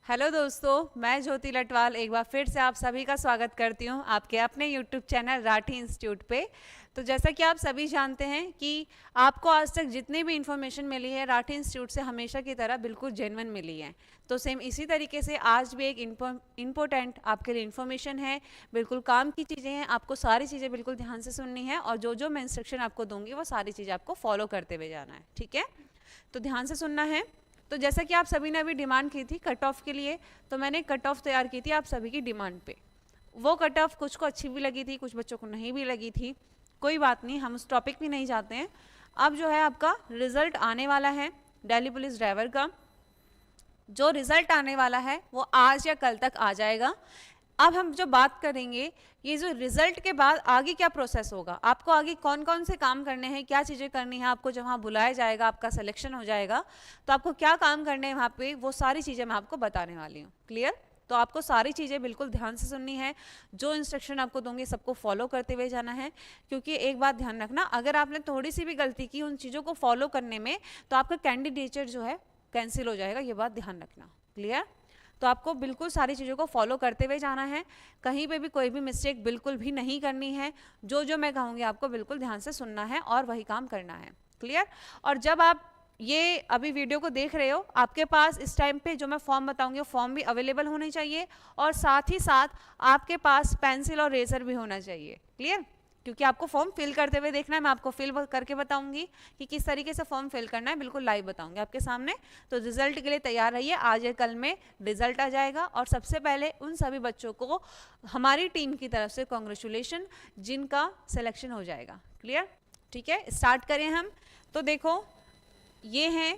Hello दोस्तों, मैं ज्योति लटवाल एक बार फिर से आप सभी का स्वागत करती हूँ आपके अपने यूट्यूब चैनल राठी इंस्टीट्यूट पे। तो जैसा कि आप सभी जानते हैं कि आपको आज तक जितनी भी इन्फॉर्मेशन मिली है राठी इंस्टीट्यूट से हमेशा की तरह बिल्कुल जेन्युइन मिली है। तो सेम इसी तरीके से आज भी एक इम्पोर्टेंट आपके लिए इन्फॉर्मेशन है, बिल्कुल काम की चीज़ें हैं। आपको सारी चीज़ें बिल्कुल ध्यान से सुननी है और जो जो मैं इंस्ट्रक्शन आपको दूंगी वो सारी चीज़ें आपको फॉलो करते हुए जाना है। ठीक है, तो ध्यान से सुनना है। तो जैसा कि आप सभी ने अभी डिमांड की थी कट ऑफ के लिए, तो मैंने कट ऑफ तैयार की थी आप सभी की डिमांड पे। वो कट ऑफ कुछ को अच्छी भी लगी थी, कुछ बच्चों को नहीं भी लगी थी। कोई बात नहीं, हम उस टॉपिक भी नहीं जाते हैं। अब जो है आपका रिजल्ट आने वाला है दिल्ली पुलिस ड्राइवर का। जो रिजल्ट आने वाला है वो आज या कल तक आ जाएगा। अब हम जो बात करेंगे ये जो रिजल्ट के बाद आगे क्या प्रोसेस होगा, आपको आगे कौन कौन से काम करने हैं, क्या चीज़ें करनी है। आपको जब वहाँ बुलाया जाएगा, आपका सिलेक्शन हो जाएगा, तो आपको क्या काम करने हैं वहाँ पे, वो सारी चीज़ें मैं आपको बताने वाली हूँ। क्लियर? तो आपको सारी चीज़ें बिल्कुल ध्यान से सुननी है। जो इंस्ट्रक्शन आपको दूंगी सबको फॉलो करते हुए जाना है, क्योंकि एक बात ध्यान रखना, अगर आपने थोड़ी सी भी गलती की उन चीज़ों को फॉलो करने में तो आपका कैंडिडेचर जो है कैंसिल हो जाएगा। ये बात ध्यान रखना। क्लियर? तो आपको बिल्कुल सारी चीज़ों को फॉलो करते हुए जाना है, कहीं पे भी कोई भी मिस्टेक बिल्कुल भी नहीं करनी है। जो जो मैं कहूँगी आपको बिल्कुल ध्यान से सुनना है और वही काम करना है। क्लियर? और जब आप ये अभी वीडियो को देख रहे हो, आपके पास इस टाइम पे जो मैं फॉर्म बताऊंगी वो फॉर्म भी अवेलेबल होने चाहिए और साथ ही साथ आपके पास पेंसिल और रेजर भी होना चाहिए। क्लियर? क्योंकि आपको फॉर्म फिल करते हुए देखना है, मैं आपको फिल करके बताऊंगी कि किस तरीके से फॉर्म फिल करना है, बिल्कुल लाइव बताऊंगी आपके सामने। तो रिजल्ट के लिए तैयार रहिए, आज या कल में रिजल्ट आ जाएगा। और सबसे पहले उन सभी बच्चों को हमारी टीम की तरफ से कॉन्ग्रेचुलेशन जिनका सिलेक्शन हो जाएगा। क्लियर? ठीक है, स्टार्ट करें हम। तो देखो ये हैं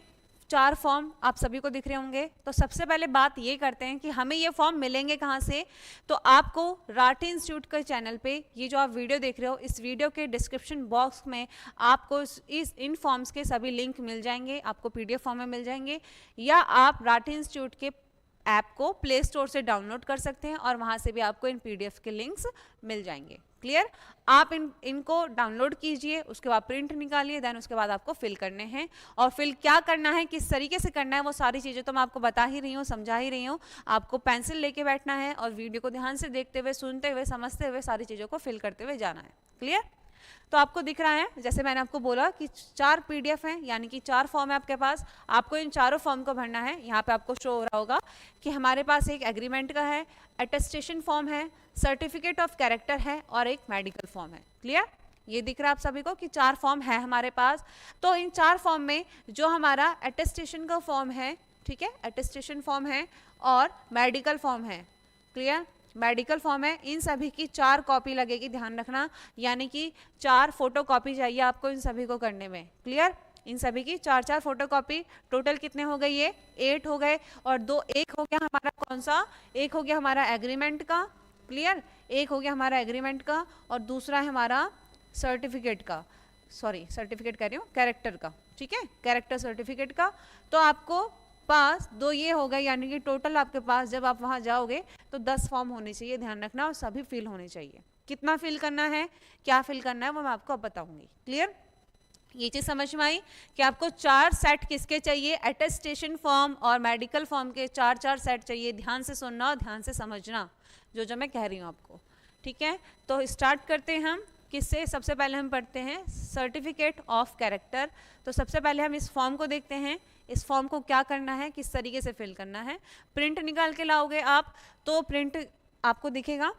4 फॉर्म, आप सभी को दिख रहे होंगे। तो सबसे पहले बात ये करते हैं कि हमें ये फॉर्म मिलेंगे कहाँ से। तो आपको राठी इंस्टीट्यूट के चैनल पे ये जो आप वीडियो देख रहे हो, इस वीडियो के डिस्क्रिप्शन बॉक्स में आपको इन फॉर्म्स के सभी लिंक मिल जाएंगे, आपको पीडीएफ फॉर्म में मिल जाएंगे, या आप राठी इंस्टीट्यूट के ऐप को प्ले स्टोर से डाउनलोड कर सकते हैं और वहाँ से भी आपको इन पीडीएफ के लिंक्स मिल जाएंगे। क्लियर? आप इनको डाउनलोड कीजिए, उसके बाद प्रिंट निकालिए, देन उसके बाद आपको फिल करने हैं। और फिल क्या करना है, किस तरीके से करना है, वो सारी चीज़ें तो मैं आपको बता ही रही हूँ, समझा ही रही हूँ। आपको पेंसिल लेके बैठना है और वीडियो को ध्यान से देखते हुए, सुनते हुए, समझते हुए सारी चीज़ों को फिल करते हुए जाना है। क्लियर? तो आपको दिख रहा है, जैसे मैंने आपको बोला कि 4 पीडीएफ हैं, यानी कि 4 फॉर्म है आपके पास। आपको इन चारों फॉर्म को भरना है। यहाँ पे आपको शो हो रहा होगा कि हमारे पास एक एग्रीमेंट का है, अटेस्टेशन फॉर्म है, सर्टिफिकेट ऑफ कैरेक्टर है और एक मेडिकल फॉर्म है। क्लियर? ये दिख रहा है आप सभी को कि 4 फॉर्म है हमारे पास। तो इन 4 फॉर्म में जो हमारा अटेस्टेशन का फॉर्म है, ठीक है, अटेस्टेशन फॉर्म है और मेडिकल फॉर्म है। क्लियर? मेडिकल फॉर्म है, इन सभी की 4 कॉपी लगेगी, ध्यान रखना, यानी कि 4 फोटो कॉपी चाहिए आपको इन सभी को करने में। क्लियर? इन सभी की 4 फोटो कॉपी। टोटल कितने हो गए? ये 8 हो गए। और एक हो गया हमारा कौन सा, एक हो गया हमारा एग्रीमेंट का। क्लियर? एक हो गया हमारा एग्रीमेंट का और दूसरा है हमारा सर्टिफिकेट का, सॉरी सर्टिफिकेट कह रही हूँ, कैरेक्टर का। ठीक है, कैरेक्टर सर्टिफिकेट का। तो आपको पास 2 ये हो गए, यानी कि टोटल आपके पास जब आप वहाँ जाओगे तो 10 फॉर्म होने चाहिए, ध्यान रखना, और सभी फिल होने चाहिए। कितना फिल करना है, क्या फिल करना है, वो मैं आपको अब बताऊंगी। क्लियर? ये चीज़ समझ में आई कि आपको 4 सेट किसके चाहिए, अटेस्टेशन फॉर्म और मेडिकल फॉर्म के 4 सेट चाहिए। ध्यान से सुनना और ध्यान से समझना जो जो मैं कह रही हूँ आपको। ठीक है, तो स्टार्ट करते हैं हम किससे। सबसे पहले हम पढ़ते हैं सर्टिफिकेट ऑफ कैरेक्टर। तो सबसे पहले हम इस फॉर्म को देखते हैं, इस फॉर्म को क्या करना है, किस तरीके से फिल करना है। प्रिंट निकाल के लाओगे आप तो प्रिंट आपको दिखेगा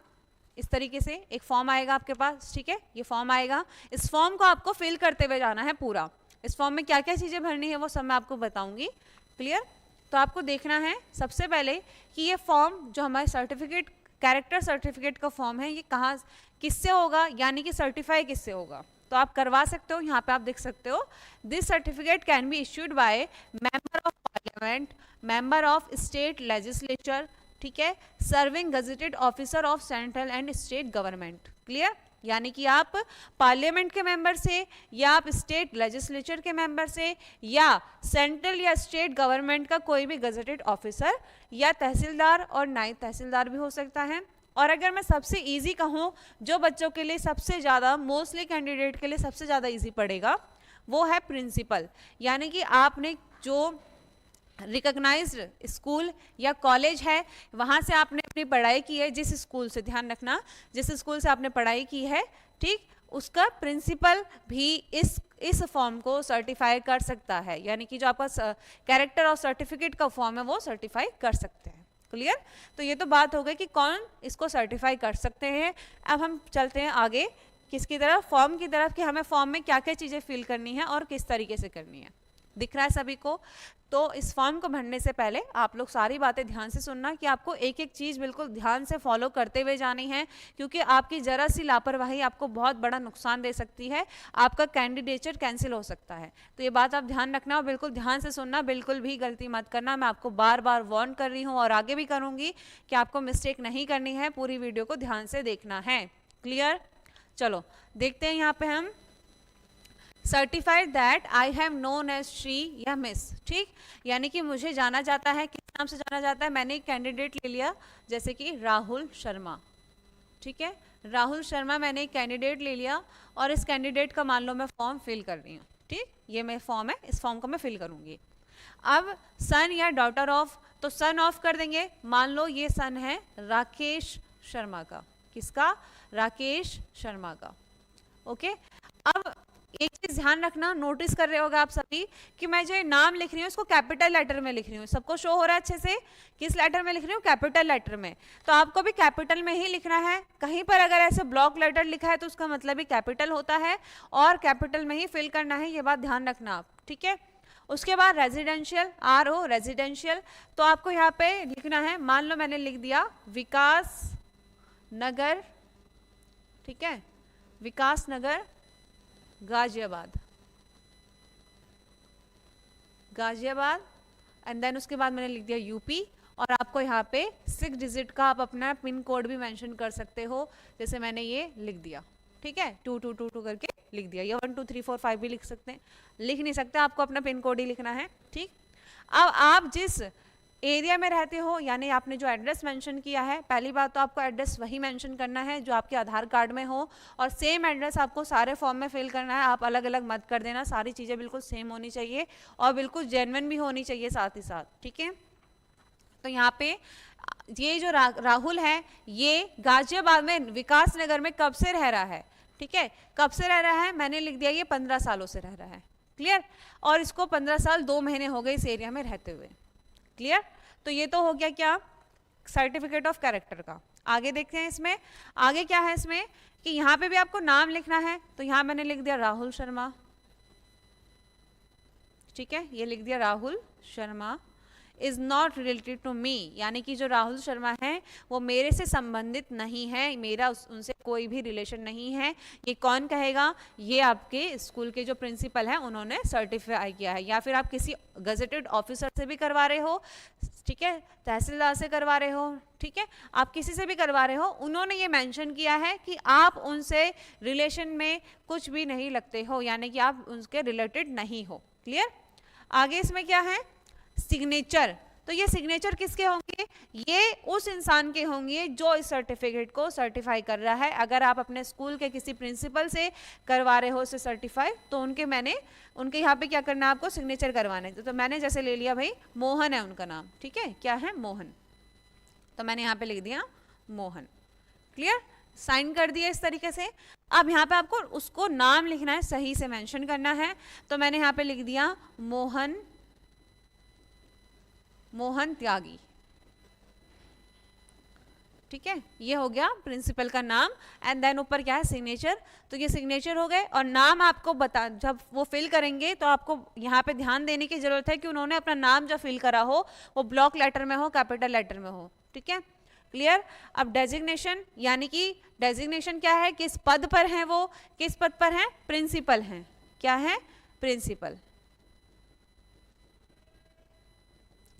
इस तरीके से, एक फॉर्म आएगा आपके पास। ठीक है, ये फॉर्म आएगा, इस फॉर्म को आपको फिल करते हुए जाना है पूरा। इस फॉर्म में क्या क्या चीज़ें भरनी है वो सब मैं आपको बताऊंगी। क्लियर? तो आपको देखना है सबसे पहले कि ये फॉर्म जो हमारे सर्टिफिकेट, कैरेक्टर सर्टिफिकेट का फॉर्म है, ये कहाँ किससे होगा, यानी कि सर्टिफाई किससे होगा। तो आप करवा सकते हो, यहाँ पे आप देख सकते हो, this certificate can be issued by member of parliament, member of state legislature, ठीक है, serving gazetted officer of central and state government. Clear? यानी कि आप पार्लियामेंट के मेंबर से, या आप स्टेट लेजिस्लेचर के मेंबर से, या सेंट्रल या स्टेट गवर्नमेंट का कोई भी गजेटेड ऑफिसर, या तहसीलदार और नायब तहसीलदार भी हो सकता है। और अगर मैं सबसे इजी कहूँ, जो बच्चों के लिए सबसे ज़्यादा, मोस्टली कैंडिडेट के लिए सबसे ज़्यादा इजी पड़ेगा, वो है प्रिंसिपल। यानी कि आपने जो रिकॉग्नाइज्ड स्कूल या कॉलेज है, वहाँ से आपने अपनी पढ़ाई की है, जिस स्कूल से, ध्यान रखना, जिस स्कूल से आपने पढ़ाई की है, ठीक, उसका प्रिंसिपल भी इस फॉर्म को सर्टिफाई कर सकता है, यानी कि जो आपका कैरेक्टर और सर्टिफिकेट का फॉर्म है वो सर्टिफाई कर सकते हैं। क्लियर? तो ये तो बात हो गई कि कौन इसको सर्टिफाई कर सकते हैं। अब हम चलते हैं आगे किसकी तरफ, फॉर्म की तरफ, कि हमें फॉर्म में क्या क्या चीज़ें फिल करनी है और किस तरीके से करनी है। दिख रहा है सभी को? तो इस फॉर्म को भरने से पहले आप लोग सारी बातें ध्यान से सुनना कि आपको एक एक चीज़ बिल्कुल ध्यान से फॉलो करते हुए जानी है, क्योंकि आपकी ज़रा सी लापरवाही आपको बहुत बड़ा नुकसान दे सकती है, आपका कैंडिडेचर कैंसिल हो सकता है। तो ये बात आप ध्यान रखना और बिल्कुल ध्यान से सुनना, बिल्कुल भी गलती मत करना। मैं आपको बार बार वार्न कर रही हूँ और आगे भी करूँगी कि आपको मिस्टेक नहीं करनी है, पूरी वीडियो को ध्यान से देखना है। क्लियर? चलो देखते हैं यहाँ पे हम certified that I have known as Shri या मिस, ठीक, यानी कि मुझे जाना जाता है, किस नाम से जाना जाता है। मैंने एक कैंडिडेट ले लिया जैसे कि राहुल शर्मा, ठीक है, राहुल शर्मा मैंने एक कैंडिडेट ले लिया और इस कैंडिडेट का मान लो मैं फॉर्म फिल कर रही हूँ, ठीक, ये मेरा फॉर्म है, इस फॉर्म को मैं फिल करूँगी। अब सन या डॉटर ऑफ, तो सन ऑफ कर देंगे, मान लो ये सन है राकेश शर्मा का, किसका? राकेश शर्मा का। ओके, अब एक चीज ध्यान रखना, नोटिस कर रहे होगा आप सभी कि मैं जो नाम लिख रही हूँ इसको कैपिटल लेटर में लिख रही हूँ। सबको शो हो रहा है अच्छे से? किस लेटर में लिख रही हूँ? कैपिटल लेटर में। तो आपको भी कैपिटल में ही लिखना है। कहीं पर अगर ऐसे ब्लॉक लेटर लिखा है तो उसका मतलब ही कैपिटल होता है और कैपिटल में ही फिल करना है, ये बात ध्यान रखना आप, ठीक है। उसके बाद रेजिडेंशियल, RO रेजिडेंशियल, तो आपको यहाँ पे लिखना है, मान लो मैंने लिख दिया विकास नगर, ठीक है, विकास नगर गाजियाबाद, गाजियाबाद, एंड देन उसके बाद मैंने लिख दिया यूपी, और आपको यहाँ पे 6 डिजिट का आप अपना पिन कोड भी मेंशन कर सकते हो, जैसे मैंने ये लिख दिया, ठीक है, 2222 करके लिख दिया, या 1 2 3 4 5 भी लिख सकते हैं, लिख नहीं सकते, आपको अपना पिन कोड ही लिखना है, ठीक। अब आप जिस एरिया में रहते हो, यानी आपने जो एड्रेस मेंशन किया है, पहली बात तो आपको एड्रेस वही मेंशन करना है जो आपके आधार कार्ड में हो, और सेम एड्रेस आपको सारे फॉर्म में फिल करना है, आप अलग अलग मत कर देना, सारी चीज़ें बिल्कुल सेम होनी चाहिए और बिल्कुल जेन्युइन भी होनी चाहिए साथ ही साथ, ठीक है। तो यहाँ पे ये जो राहुल है, ये गाजियाबाद में विकास नगर में कब से रह रहा है, ठीक है, कब से रह रहा है, मैंने लिख दिया ये 15 सालों से रह रहा है, क्लियर, और इसको 15 साल 2 महीने हो गए इस एरिया में रहते हुए, क्लियर। तो ये तो हो गया क्या, सर्टिफिकेट ऑफ कैरेक्टर का। आगे देखते हैं इसमें, आगे क्या है इसमें कि यहाँ पे भी आपको नाम लिखना है, तो यहाँ मैंने लिख दिया राहुल शर्मा, ठीक है, ये लिख दिया Rahul Sharma is not related to me, यानी कि जो राहुल शर्मा है वो मेरे से संबंधित नहीं है, मेरा उनसे कोई भी रिलेशन नहीं है। ये कौन कहेगा? ये आपके स्कूल के जो प्रिंसिपल हैं उन्होंने सर्टिफाई किया है, या फिर आप किसी गजेटेड ऑफिसर से भी करवा रहे हो, ठीक है, तहसीलदार से करवा रहे हो, ठीक है, आप किसी से भी करवा रहे हो, उन्होंने ये मेंशन किया है कि आप उनसे रिलेशन में कुछ भी नहीं लगते हो, यानी कि आप उनके रिलेटेड नहीं हो, क्लियर। आगे इसमें क्या है, सिग्नेचर, तो ये सिग्नेचर किसके होंगे? ये उस इंसान के होंगे जो इस सर्टिफिकेट को सर्टिफाई कर रहा है। अगर आप अपने स्कूल के किसी प्रिंसिपल से करवा रहे हो इसे सर्टिफाई, तो उनके यहाँ पे क्या करना है, आपको सिग्नेचर करवाना है। तो मैंने जैसे ले लिया भाई, मोहन है उनका नाम, ठीक है, क्या है, मोहन, तो मैंने यहाँ पे लिख दिया मोहन, क्लियर, साइन कर दिया इस तरीके से। अब यहाँ पे आपको उसको नाम लिखना है, सही से मेंशन करना है, तो मैंने यहाँ पे लिख दिया मोहन त्यागी, ठीक है, ये हो गया प्रिंसिपल का नाम, एंड देन ऊपर क्या है, सिग्नेचर, तो ये सिग्नेचर हो गए। और नाम आपको जब वो फिल करेंगे तो आपको यहाँ पे ध्यान देने की जरूरत है कि उन्होंने अपना नाम जो फिल करा हो वो ब्लॉक लेटर में हो, कैपिटल लेटर में हो, ठीक है, क्लियर। अब डेजिग्नेशन, यानी कि डेजिग्नेशन क्या है, किस पद पर हैं वो, किस पद पर हैं, प्रिंसिपल हैं, क्या है, प्रिंसिपल,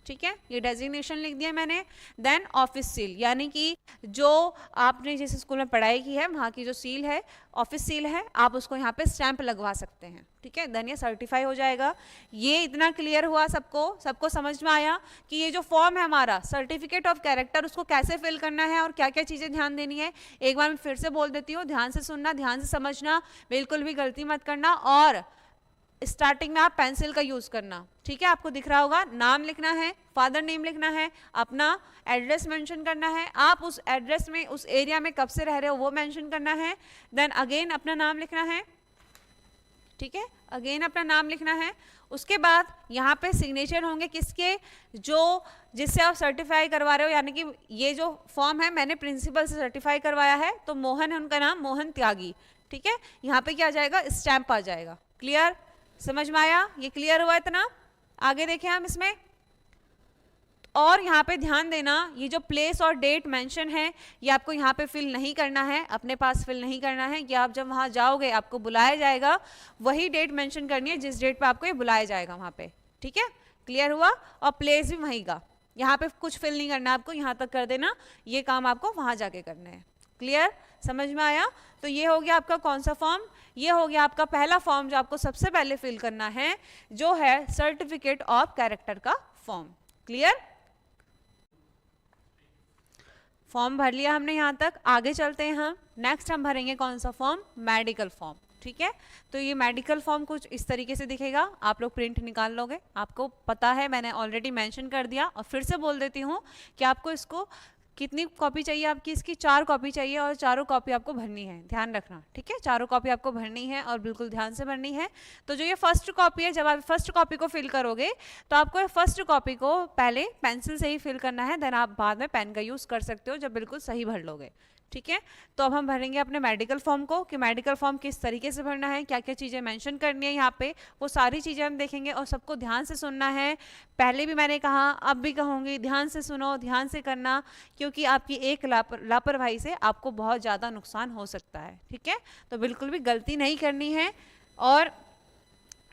ठीक है, ये डेजिग्नेशन लिख दिया मैंने। देन ऑफिस सील, यानी कि जो आपने जिस स्कूल में पढ़ाई की है वहाँ की जो सील है, ऑफिस सील है, आप उसको यहाँ पे स्टैंप लगवा सकते हैं, ठीक है, देन ये सर्टिफाई हो जाएगा। ये इतना क्लियर हुआ सबको समझ में आया कि ये जो फॉर्म है हमारा सर्टिफिकेट ऑफ कैरेक्टर, उसको कैसे फिल करना है और क्या क्या चीज़ें ध्यान देनी है। एक बार मैं फिर से बोल देती हूँ, ध्यान से सुनना, ध्यान से समझना, बिल्कुल भी गलती मत करना, और स्टार्टिंग में आप पेंसिल का यूज करना, ठीक है। आपको दिख रहा होगा, नाम लिखना है, फादर नेम लिखना है, अपना एड्रेस मेंशन करना है, आप उस एड्रेस में उस एरिया में कब से रह रहे हो वो मेंशन करना है, देन अगेन अपना नाम लिखना है, ठीक है, अगेन अपना नाम लिखना है। उसके बाद यहाँ पे सिग्नेचर होंगे किसके, जो जिससे आप सर्टिफाई करवा रहे हो, यानी कि ये जो फॉर्म है मैंने प्रिंसिपल से सर्टिफाई करवाया है, तो मोहन है उनका नाम, मोहन त्यागी, ठीक है। यहाँ पे क्या आ जाएगा, स्टैंप आ जाएगा। क्लियर, समझ में आया, ये क्लियर हुआ इतना। आगे देखें हम इसमें, और यहाँ पे ध्यान देना, ये जो प्लेस और डेट मेंशन है ये आपको यहाँ पे फिल नहीं करना है, अपने पास फिल नहीं करना है। कि आप जब वहाँ जाओगे आपको बुलाया जाएगा, वही डेट मेंशन करनी है जिस डेट पे आपको ये बुलाया जाएगा वहाँ पे, ठीक है। क्लियर हुआ, और प्लेस भी वहीं का, यहाँ पे कुछ फिल नहीं करना आपको, यहाँ तक कर देना, ये काम आपको वहाँ जाके करना है। क्लियर, समझ में आया। तो ये हो गया आपका कौन सा फॉर्म, ये हो गया आपका पहला फॉर्म जो आपको सबसे पहले फिल करना है, जो है सर्टिफिकेट ऑफ कैरेक्टर का फॉर्म। क्लियर, फॉर्म भर लिया हमने यहाँ तक। आगे चलते हैं हम, नेक्स्ट हम भरेंगे कौन सा फॉर्म, मेडिकल फॉर्म, ठीक है। तो ये मेडिकल फॉर्म कुछ इस तरीके से दिखेगा, आप लोग प्रिंट निकाल लोगे, आपको पता है मैंने ऑलरेडी मेंशन कर दिया, और फिर से बोल देती हूँ कि आपको इसको कितनी कॉपी चाहिए, आपकी इसकी 4 कॉपी चाहिए, और चारों कॉपी आपको भरनी है, ध्यान रखना, ठीक है। चारों कॉपी आपको भरनी है और बिल्कुल ध्यान से भरनी है। तो जो ये फर्स्ट कॉपी है, जब आप फर्स्ट कॉपी को फिल करोगे तो आपको फर्स्ट कॉपी को पहले पेंसिल से ही फिल करना है, देन आप बाद में पेन का यूज़ कर सकते हो जब बिल्कुल सही भर लोगे, ठीक है। तो अब हम भरेंगे अपने मेडिकल फॉर्म को, कि मेडिकल फॉर्म किस तरीके से भरना है, क्या क्या चीज़ें मेंशन करनी है यहाँ पे, वो सारी चीज़ें हम देखेंगे, और सबको ध्यान से सुनना है। पहले भी मैंने कहा, अब भी कहूँगी, ध्यान से सुनो, ध्यान से करना, क्योंकि आपकी एक लापरवाही से आपको बहुत ज़्यादा नुकसान हो सकता है, ठीक है। तो बिल्कुल भी गलती नहीं करनी है, और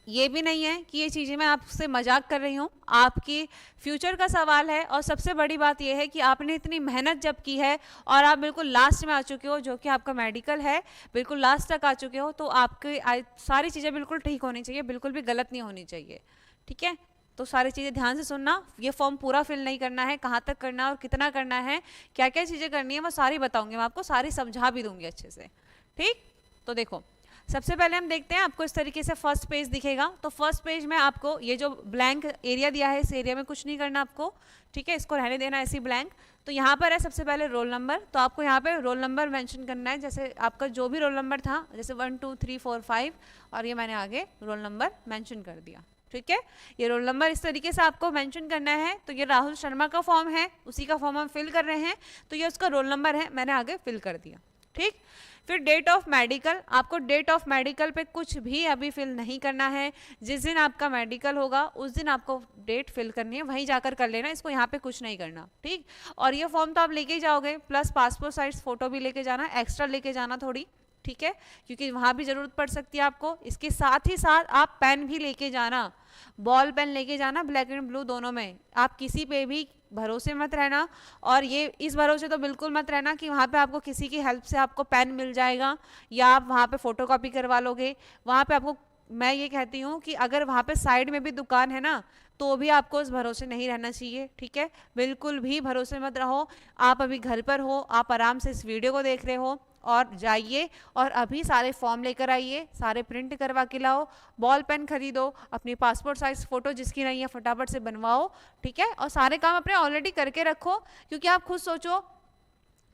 ये भी नहीं है कि ये चीज़ें मैं आपसे मजाक कर रही हूँ, आपकी फ्यूचर का सवाल है। और सबसे बड़ी बात ये है कि आपने इतनी मेहनत जब की है और आप बिल्कुल लास्ट में आ चुके हो, जो कि आपका मेडिकल है, बिल्कुल लास्ट तक आ चुके हो, तो आपकी सारी चीज़ें बिल्कुल ठीक होनी चाहिए, बिल्कुल भी गलत नहीं होनी चाहिए, ठीक है। तो सारी चीज़ें ध्यान से सुनना, ये फॉर्म पूरा फिल नहीं करना है, कहाँ तक करना है और कितना करना है, क्या क्या चीज़ें करनी है, वो सारी बताऊँगी मैं आपको, सारी समझा भी दूँगी अच्छे से, ठीक। तो देखो, सबसे पहले हम देखते हैं, आपको इस तरीके से फर्स्ट पेज दिखेगा। तो फर्स्ट पेज में आपको ये जो ब्लैंक एरिया दिया है, इस एरिया में कुछ नहीं करना आपको, ठीक है, इसको रहने देना ऐसी ब्लैंक। तो यहाँ पर है सबसे पहले रोल नंबर, तो आपको यहाँ पे रोल नंबर मेंशन करना है, जैसे आपका जो भी रोल नंबर था, जैसे 1 2 3 4 5, और ये मैंने आगे रोल नंबर मेंशन कर दिया, ठीक है। ये रोल नंबर इस तरीके से आपको मेंशन करना है। तो ये राहुल शर्मा का फॉर्म है, उसी का फॉर्म हम फिल कर रहे हैं, तो ये उसका रोल नंबर है, मैंने आगे फिल कर दिया, ठीक। फिर डेट ऑफ मेडिकल, आपको डेट ऑफ मेडिकल पे कुछ भी अभी फिल नहीं करना है, जिस दिन आपका मेडिकल होगा उस दिन आपको डेट फिल करनी है, वहीं जाकर कर लेना, इसको यहाँ पे कुछ नहीं करना, ठीक। और ये फॉर्म तो आप लेके ही जाओगे, प्लस पासपोर्ट साइज फोटो भी लेके जाना, एक्स्ट्रा लेके जाना थोड़ी, ठीक है, क्योंकि वहाँ भी ज़रूरत पड़ सकती है आपको। इसके साथ ही साथ आप पेन भी लेके जाना, बॉल पेन लेके जाना, ब्लैक एंड ब्लू दोनों में। आप किसी पे भी भरोसे मत रहना, और ये इस भरोसे तो बिल्कुल मत रहना कि वहाँ पे आपको किसी की हेल्प से आपको पेन मिल जाएगा या आप वहाँ पे फोटोकॉपी करवा लोगे। वहाँ पे आपको, मैं ये कहती हूँ कि अगर वहाँ पे साइड में भी दुकान है ना, तो भी आपको उस भरोसे नहीं रहना चाहिए, ठीक है, बिल्कुल भी भरोसे मत रहो। आप अभी घर पर हो, आप आराम से इस वीडियो को देख रहे हो, और जाइए और अभी सारे फॉर्म लेकर आइए, सारे प्रिंट करवा के लाओ, बॉल पेन खरीदो, अपनी पासपोर्ट साइज फोटो जिसकी नहीं है फटाफट से बनवाओ, ठीक है। और सारे काम अपने ऑलरेडी करके रखो, क्योंकि आप खुद सोचो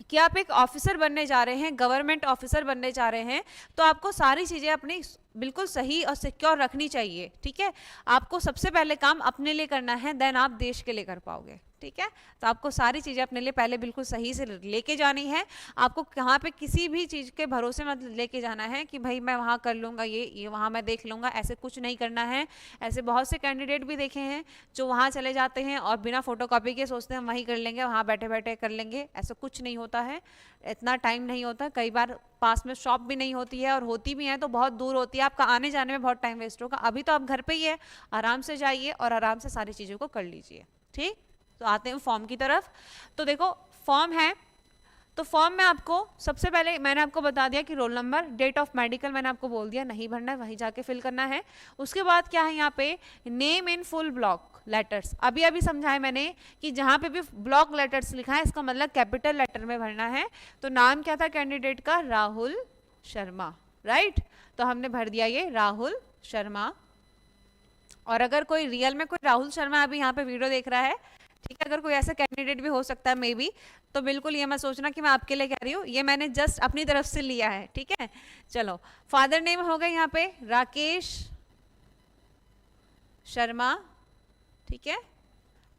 कि आप एक ऑफिसर बनने जा रहे हैं, गवर्नमेंट ऑफिसर बनने जा रहे हैं, तो आपको सारी चीज़ें अपनी बिल्कुल सही और सिक्योर रखनी चाहिए, ठीक है। आपको सबसे पहले काम अपने लिए करना है, देन आप देश के लिए कर पाओगे, ठीक है। तो आपको सारी चीज़ें अपने लिए पहले बिल्कुल सही से लेके जानी है। आपको कहाँ पे किसी भी चीज़ के भरोसे मत लेके जाना है कि भाई मैं वहाँ कर लूँगा, ये वहाँ मैं देख लूँगा, ऐसे कुछ नहीं करना है। ऐसे बहुत से कैंडिडेट भी देखे हैं जो वहाँ चले जाते हैं और बिना फोटोकॉपी के सोचते हैं वहीं कर लेंगे, वहाँ बैठे बैठे कर लेंगे। ऐसा कुछ नहीं होता है, इतना टाइम नहीं होता। कई बार पास में शॉप भी नहीं होती है, और होती भी है तो बहुत दूर होती है, आपका आने जाने में बहुत टाइम वेस्ट होगा। अभी तो आप घर पे ही है, आराम से जाइए और आराम से सारी चीज़ों को कर लीजिए, ठीक। तो आते हैं फॉर्म की तरफ। तो देखो फॉर्म है, तो फॉर्म में आपको सबसे पहले मैंने आपको बता दिया कि roll number, date of medical मैंने आपको बोल दिया नहीं भरना है, वहीं जाके फिल करना है। उसके बाद क्या है यहाँ पे, name in full block letters. अभी अभी समझाया मैंने कि जहाँ पे भी ब्लॉक लेटर्स लिखा है इसका मतलब कैपिटल लेटर में भरना है। तो नाम क्या था कैंडिडेट का, राहुल शर्मा, राइट। तो हमने भर दिया ये राहुल शर्मा, और अगर कोई रियल में कोई राहुल शर्मा अभी यहाँ पे वीडियो देख रहा है, ठीक है, अगर कोई ऐसा कैंडिडेट भी हो सकता है मे बी, तो बिल्कुल ये मैं सोचना कि मैं आपके लिए कह रही हूँ, ये मैंने जस्ट अपनी तरफ से लिया है, ठीक है। चलो, फादर नेम हो गए यहाँ पे राकेश शर्मा, ठीक है,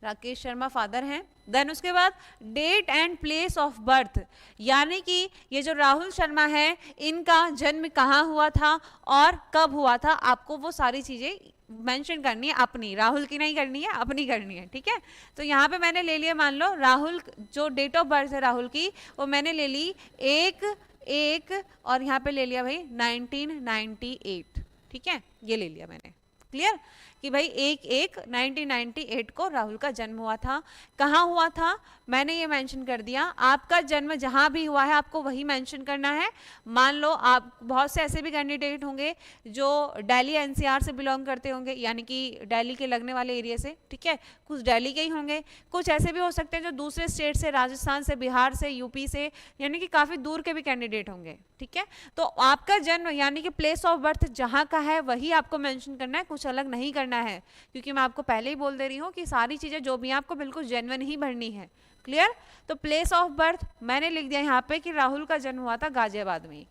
राकेश शर्मा फादर हैं। देन उसके बाद date and place of birth, यानी कि ये जो राहुल शर्मा है इनका जन्म कहाँ हुआ था और कब हुआ था, आपको वो सारी चीजें मेंशन करनी है, अपनी, राहुल की नहीं करनी है, अपनी करनी है, ठीक है। तो यहाँ पे मैंने ले लिया, मान लो राहुल जो डेट ऑफ बर्थ है राहुल की, वो मैंने ले ली 1/1 और यहाँ पे ले लिया भाई 1998, ठीक है, ये ले लिया मैंने। क्लियर कि भाई 1/1/1998 को राहुल का जन्म हुआ था। कहाँ हुआ था मैंने ये मेंशन कर दिया, आपका जन्म जहाँ भी हुआ है आपको वही मेंशन करना है। मान लो आप, बहुत से ऐसे भी कैंडिडेट होंगे जो दिल्ली एनसीआर से बिलोंग करते होंगे, यानी कि दिल्ली के लगने वाले एरिया से, ठीक है, कुछ दिल्ली के ही होंगे, कुछ ऐसे भी हो सकते हैं जो दूसरे स्टेट से, राजस्थान से, बिहार से, यूपी से, यानी कि काफ़ी दूर के भी कैंडिडेट होंगे, ठीक है। तो आपका जन्म यानी कि प्लेस ऑफ बर्थ जहाँ का है वही आपको मेंशन करना है, कुछ अलग नहीं करना है, क्योंकि मैं आपको पहले ही बोल दे रही हूँ कि सारी चीज़ें जो भी आपको बिल्कुल जेन्युइन ही भरनी है। क्लियर। तो प्लेस ऑफ बर्थ मैंने लिख दिया यहाँ पे कि राहुल का जन्म हुआ था गाजियाबाद में,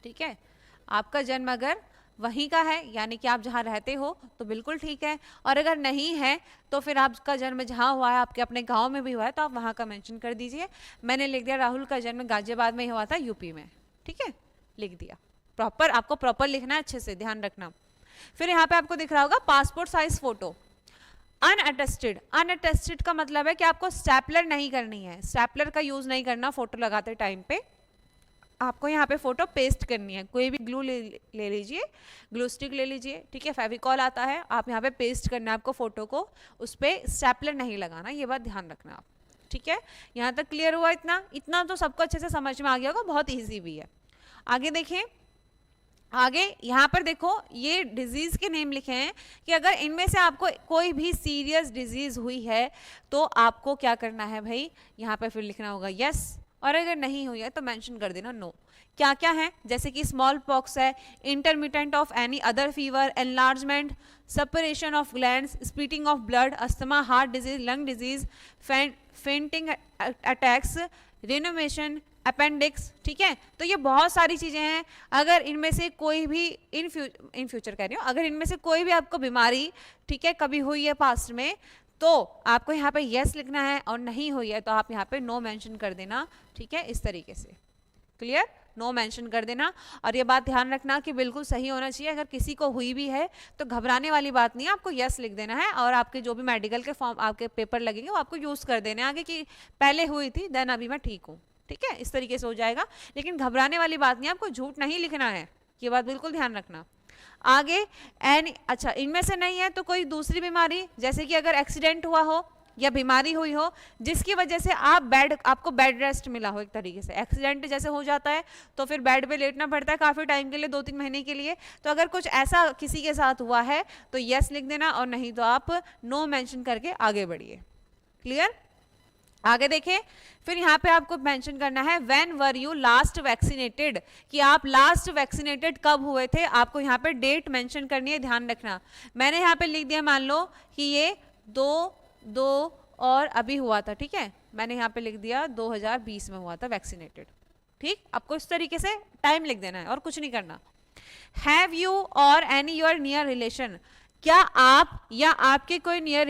ठीक है। आपका जन्म अगर वहीं का है यानी कि आप जहाँ रहते हो तो बिल्कुल ठीक है, और अगर नहीं है तो फिर आपका जन्म जहाँ हुआ है आपके अपने गांव में भी हुआ है तो आप वहाँ का मेंशन कर दीजिए। मैंने लिख दिया राहुल का जन्म गाजियाबाद में ही हुआ था, यूपी में, ठीक है, लिख दिया। प्रॉपर आपको प्रॉपर लिखना है, अच्छे से ध्यान रखना। फिर यहाँ पे आपको दिख रहा होगा पासपोर्ट साइज फोटो, अनअटेस्टेड। अनअटेस्टेड का मतलब है कि आपको स्टैपलर नहीं करनी है, स्टैपलर का यूज नहीं करना फोटो लगाते टाइम पे, आपको यहाँ पे फोटो पेस्ट करनी है। कोई भी ग्लू ले लीजिए, ग्लू स्टिक ले लीजिए, ठीक है, फेविकॉल आता है, आप यहाँ पे पेस्ट करना है आपको फोटो को, उस पर स्टैपलर नहीं लगाना, ये बात ध्यान रखना आप, ठीक है। यहाँ तक क्लियर हुआ? इतना इतना तो सबको अच्छे से समझ में आ गया होगा, बहुत ईजी भी है। आगे देखें, आगे यहाँ पर देखो ये डिजीज के नेम लिखे हैं कि अगर इनमें से आपको कोई भी सीरियस डिजीज हुई है तो आपको क्या करना है भाई, यहाँ पर फिर लिखना होगा यस, और अगर नहीं हुई है तो मेंशन कर देना नो। क्या क्या है, जैसे कि स्मॉल पॉक्स है, intermittent of any other fever, enlargement, separation of glands, splitting of blood, asthma, heart disease, lung disease, fainting attacks, renovation, appendix, ठीक है। तो ये बहुत सारी चीज़ें हैं, अगर इनमें से कोई भी इन फ्यूचर कह रही हूँ, अगर इनमें से कोई भी आपको बीमारी, ठीक है, कभी हुई है पास्ट में, तो आपको यहाँ पे यस लिखना है, और नहीं हुई है तो आप यहाँ पे नो मेंशन कर देना, ठीक है, इस तरीके से। क्लियर, नो मेंशन कर देना। और ये बात ध्यान रखना कि बिल्कुल सही होना चाहिए, अगर किसी को हुई भी है तो घबराने वाली बात नहीं है, आपको यस लिख देना है, और आपके जो भी मेडिकल के फॉर्म आपके पेपर लगेंगे वो आपको यूज़ कर देने आगे कि पहले हुई थी देन अभी मैं ठीक हूँ, ठीक है, इस तरीके से हो जाएगा। लेकिन घबराने वाली बात नहीं, आपको झूठ नहीं लिखना है, ये बात बिल्कुल ध्यान रखना। आगे एन, अच्छा इनमें से नहीं है तो कोई दूसरी बीमारी, जैसे कि अगर एक्सीडेंट हुआ हो या बीमारी हुई हो जिसकी वजह से आपको बेड रेस्ट मिला हो, एक तरीके से एक्सीडेंट जैसे हो जाता है तो फिर बेड पे लेटना पड़ता है काफ़ी टाइम के लिए, 2-3 महीने के लिए, तो अगर कुछ ऐसा किसी के साथ हुआ है तो यस लिख देना, और नहीं तो आप नो मेंशन करके आगे बढ़िए। क्लियर। आगे देखें, फिर यहाँ पे आपको मेंशन करना है when were you last vaccinated, कि आप लास्ट वैक्सीनेटेड कब हुए थे, आपको यहाँ पे डेट मेंशन करनी है, ध्यान रखना। मैंने यहाँ पे लिख दिया, मान लो कि ये 2 और अभी हुआ था, ठीक है, मैंने यहाँ पे लिख दिया 2020 में हुआ था वैक्सीनेटेड, ठीक। आपको इस तरीके से टाइम लिख देना है और कुछ नहीं करना। हैव यू और एनी योर नियर रिलेशन, क्या आप या आपके कोई नियर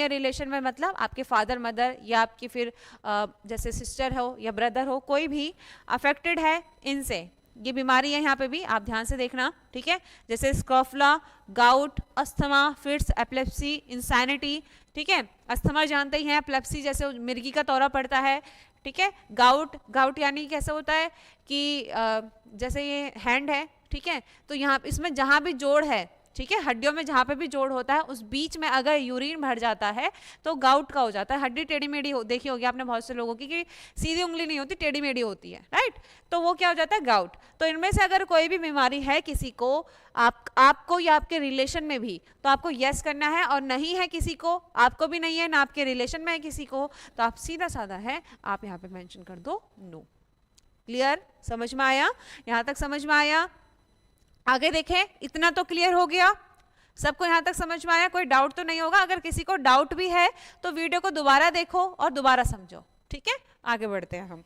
रिलेशन में मतलब आपके फादर मदर या आपकी फिर जैसे सिस्टर हो या ब्रदर हो, कोई भी अफेक्टेड है इनसे, ये बीमारी है यहाँ पे भी आप ध्यान से देखना, ठीक है, जैसे scrofula, gout, asthma, fits, epilepsy, insanity, ठीक है। अस्थमा जानते ही हैं, एपिलेप्सी जैसे मिर्गी का दौरा पड़ता है, ठीक है। गाउट यानी कैसे होता है कि जैसे ये हैंड है, ठीक है, तो यहाँ इसमें जहाँ भी जोड़ है, ठीक है, हड्डियों में जहाँ पे भी जोड़ होता है उस बीच में अगर यूरिन भर जाता है तो गाउट का हो जाता है। हड्डी टेढ़ी मेढ़ी हो, देखी होगी आपने बहुत से लोगों की कि सीधी उंगली नहीं होती, टेढ़ी मेढ़ी होती है, राइट, तो वो क्या हो जाता है, गाउट। तो इनमें से अगर कोई भी बीमारी है किसी को, आपको या आपके रिलेशन में भी, तो आपको यस करना है, और नहीं है किसी को, आपको भी नहीं है ना आपके रिलेशन में है किसी को, तो आप सीधा साधा है आप यहाँ पे मेंशन कर दो नो। क्लियर, समझ में आया? यहाँ तक समझ में आया? आगे देखें, इतना तो क्लियर हो गया। सबको यहाँ तक समझ में आया? कोई डाउट तो नहीं होगा? अगर किसी को डाउट भी है तो वीडियो को दोबारा देखो और दोबारा समझो, ठीक है? आगे बढ़ते हैं हम।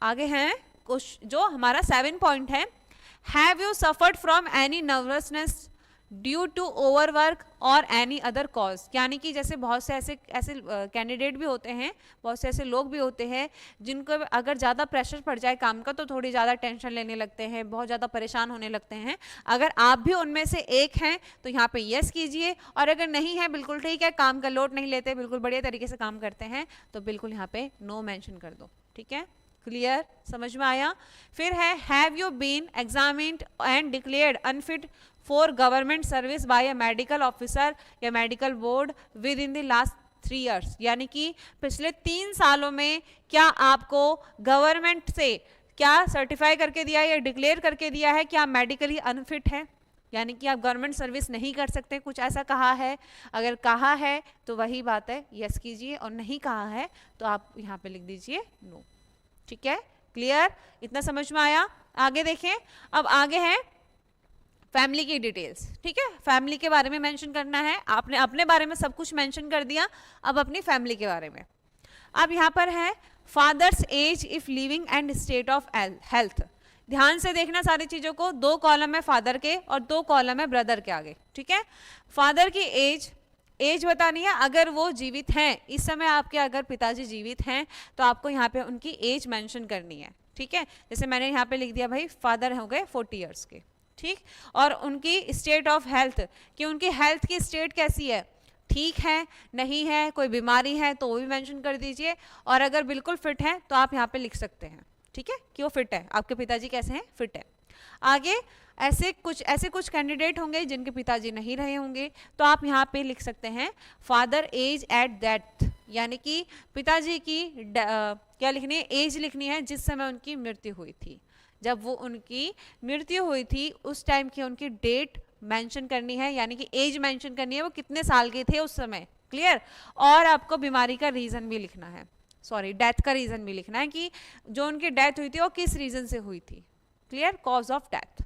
आगे हैं कुछ जो हमारा 7 पॉइंट है, have you suffered from any nervousness due to overwork or any other cause. यानी कि जैसे बहुत से ऐसे कैंडिडेट भी होते हैं, बहुत से ऐसे लोग भी होते हैं जिनको अगर ज़्यादा प्रेशर पड़ जाए काम का तो थोड़ी ज़्यादा टेंशन लेने लगते हैं, बहुत ज़्यादा परेशान होने लगते हैं। अगर आप भी उनमें से एक हैं तो यहाँ पे यस कीजिए, और अगर नहीं है, बिल्कुल ठीक है, काम का लोड नहीं लेते, बिल्कुल बढ़िया तरीके से काम करते हैं, तो बिल्कुल यहाँ पे नो मेंशन कर दो, ठीक है? क्लियर? समझ में आया? फिर है have you been examined and declared unfit for government service by a medical officer या medical board within the last 3 years। यानी कि पिछले 3 सालों में क्या आपको गवर्नमेंट से क्या सर्टिफाई करके दिया या डिक्लेयर करके दिया है कि आप मेडिकली अनफिट हैं, यानी कि आप गवर्नमेंट सर्विस नहीं कर सकते, कुछ ऐसा कहा है? अगर कहा है तो वही बात है, यस कीजिए, और नहीं कहा है तो आप यहाँ पे लिख दीजिए नो, ठीक है? क्लियर? इतना समझ में आया? आगे देखें, अब आगे है फैमिली की डिटेल्स, ठीक है? फैमिली के बारे में मेंशन करना है। आपने अपने बारे में सब कुछ मेंशन कर दिया, अब अपनी फैमिली के बारे में। अब यहाँ पर है father's age if living and state of health. ध्यान से देखना सारी चीज़ों को, 2 कॉलम है फादर के और 2 कॉलम है ब्रदर के आगे, ठीक है? फादर की एज बतानी है, अगर वो जीवित हैं, इस समय आपके अगर पिताजी जीवित हैं तो आपको यहाँ पे उनकी एज मेंशन करनी है, ठीक है? जैसे मैंने यहाँ पे लिख दिया भाई फादर हो गए 40 years के, ठीक? और उनकी स्टेट ऑफ हेल्थ, कि उनकी हेल्थ की स्टेट कैसी है, ठीक है, नहीं है, कोई बीमारी है तो वो भी मेंशन कर दीजिए, और अगर बिल्कुल फिट है तो आप यहाँ पे लिख सकते हैं, ठीक है, कि वो फिट है, आपके पिताजी कैसे हैं, फिट है। आगे ऐसे कुछ कैंडिडेट होंगे जिनके पिताजी नहीं रहे होंगे, तो आप यहाँ पे लिख सकते हैं फादर एज एट डेथ, यानी कि पिताजी की क्या लिखनी है, एज लिखनी है जिस समय उनकी मृत्यु हुई थी। जब वो उनकी मृत्यु हुई थी उस टाइम की उनकी डेट मेंशन करनी है, यानी कि एज मेंशन करनी है, वो कितने साल के थे उस समय। क्लियर? और आपको बीमारी का रीज़न भी लिखना है, सॉरी डेथ का रीज़न भी लिखना है कि जो उनकी डेथ हुई थी वो किस रीज़न से हुई थी। क्लियर? Cause of death.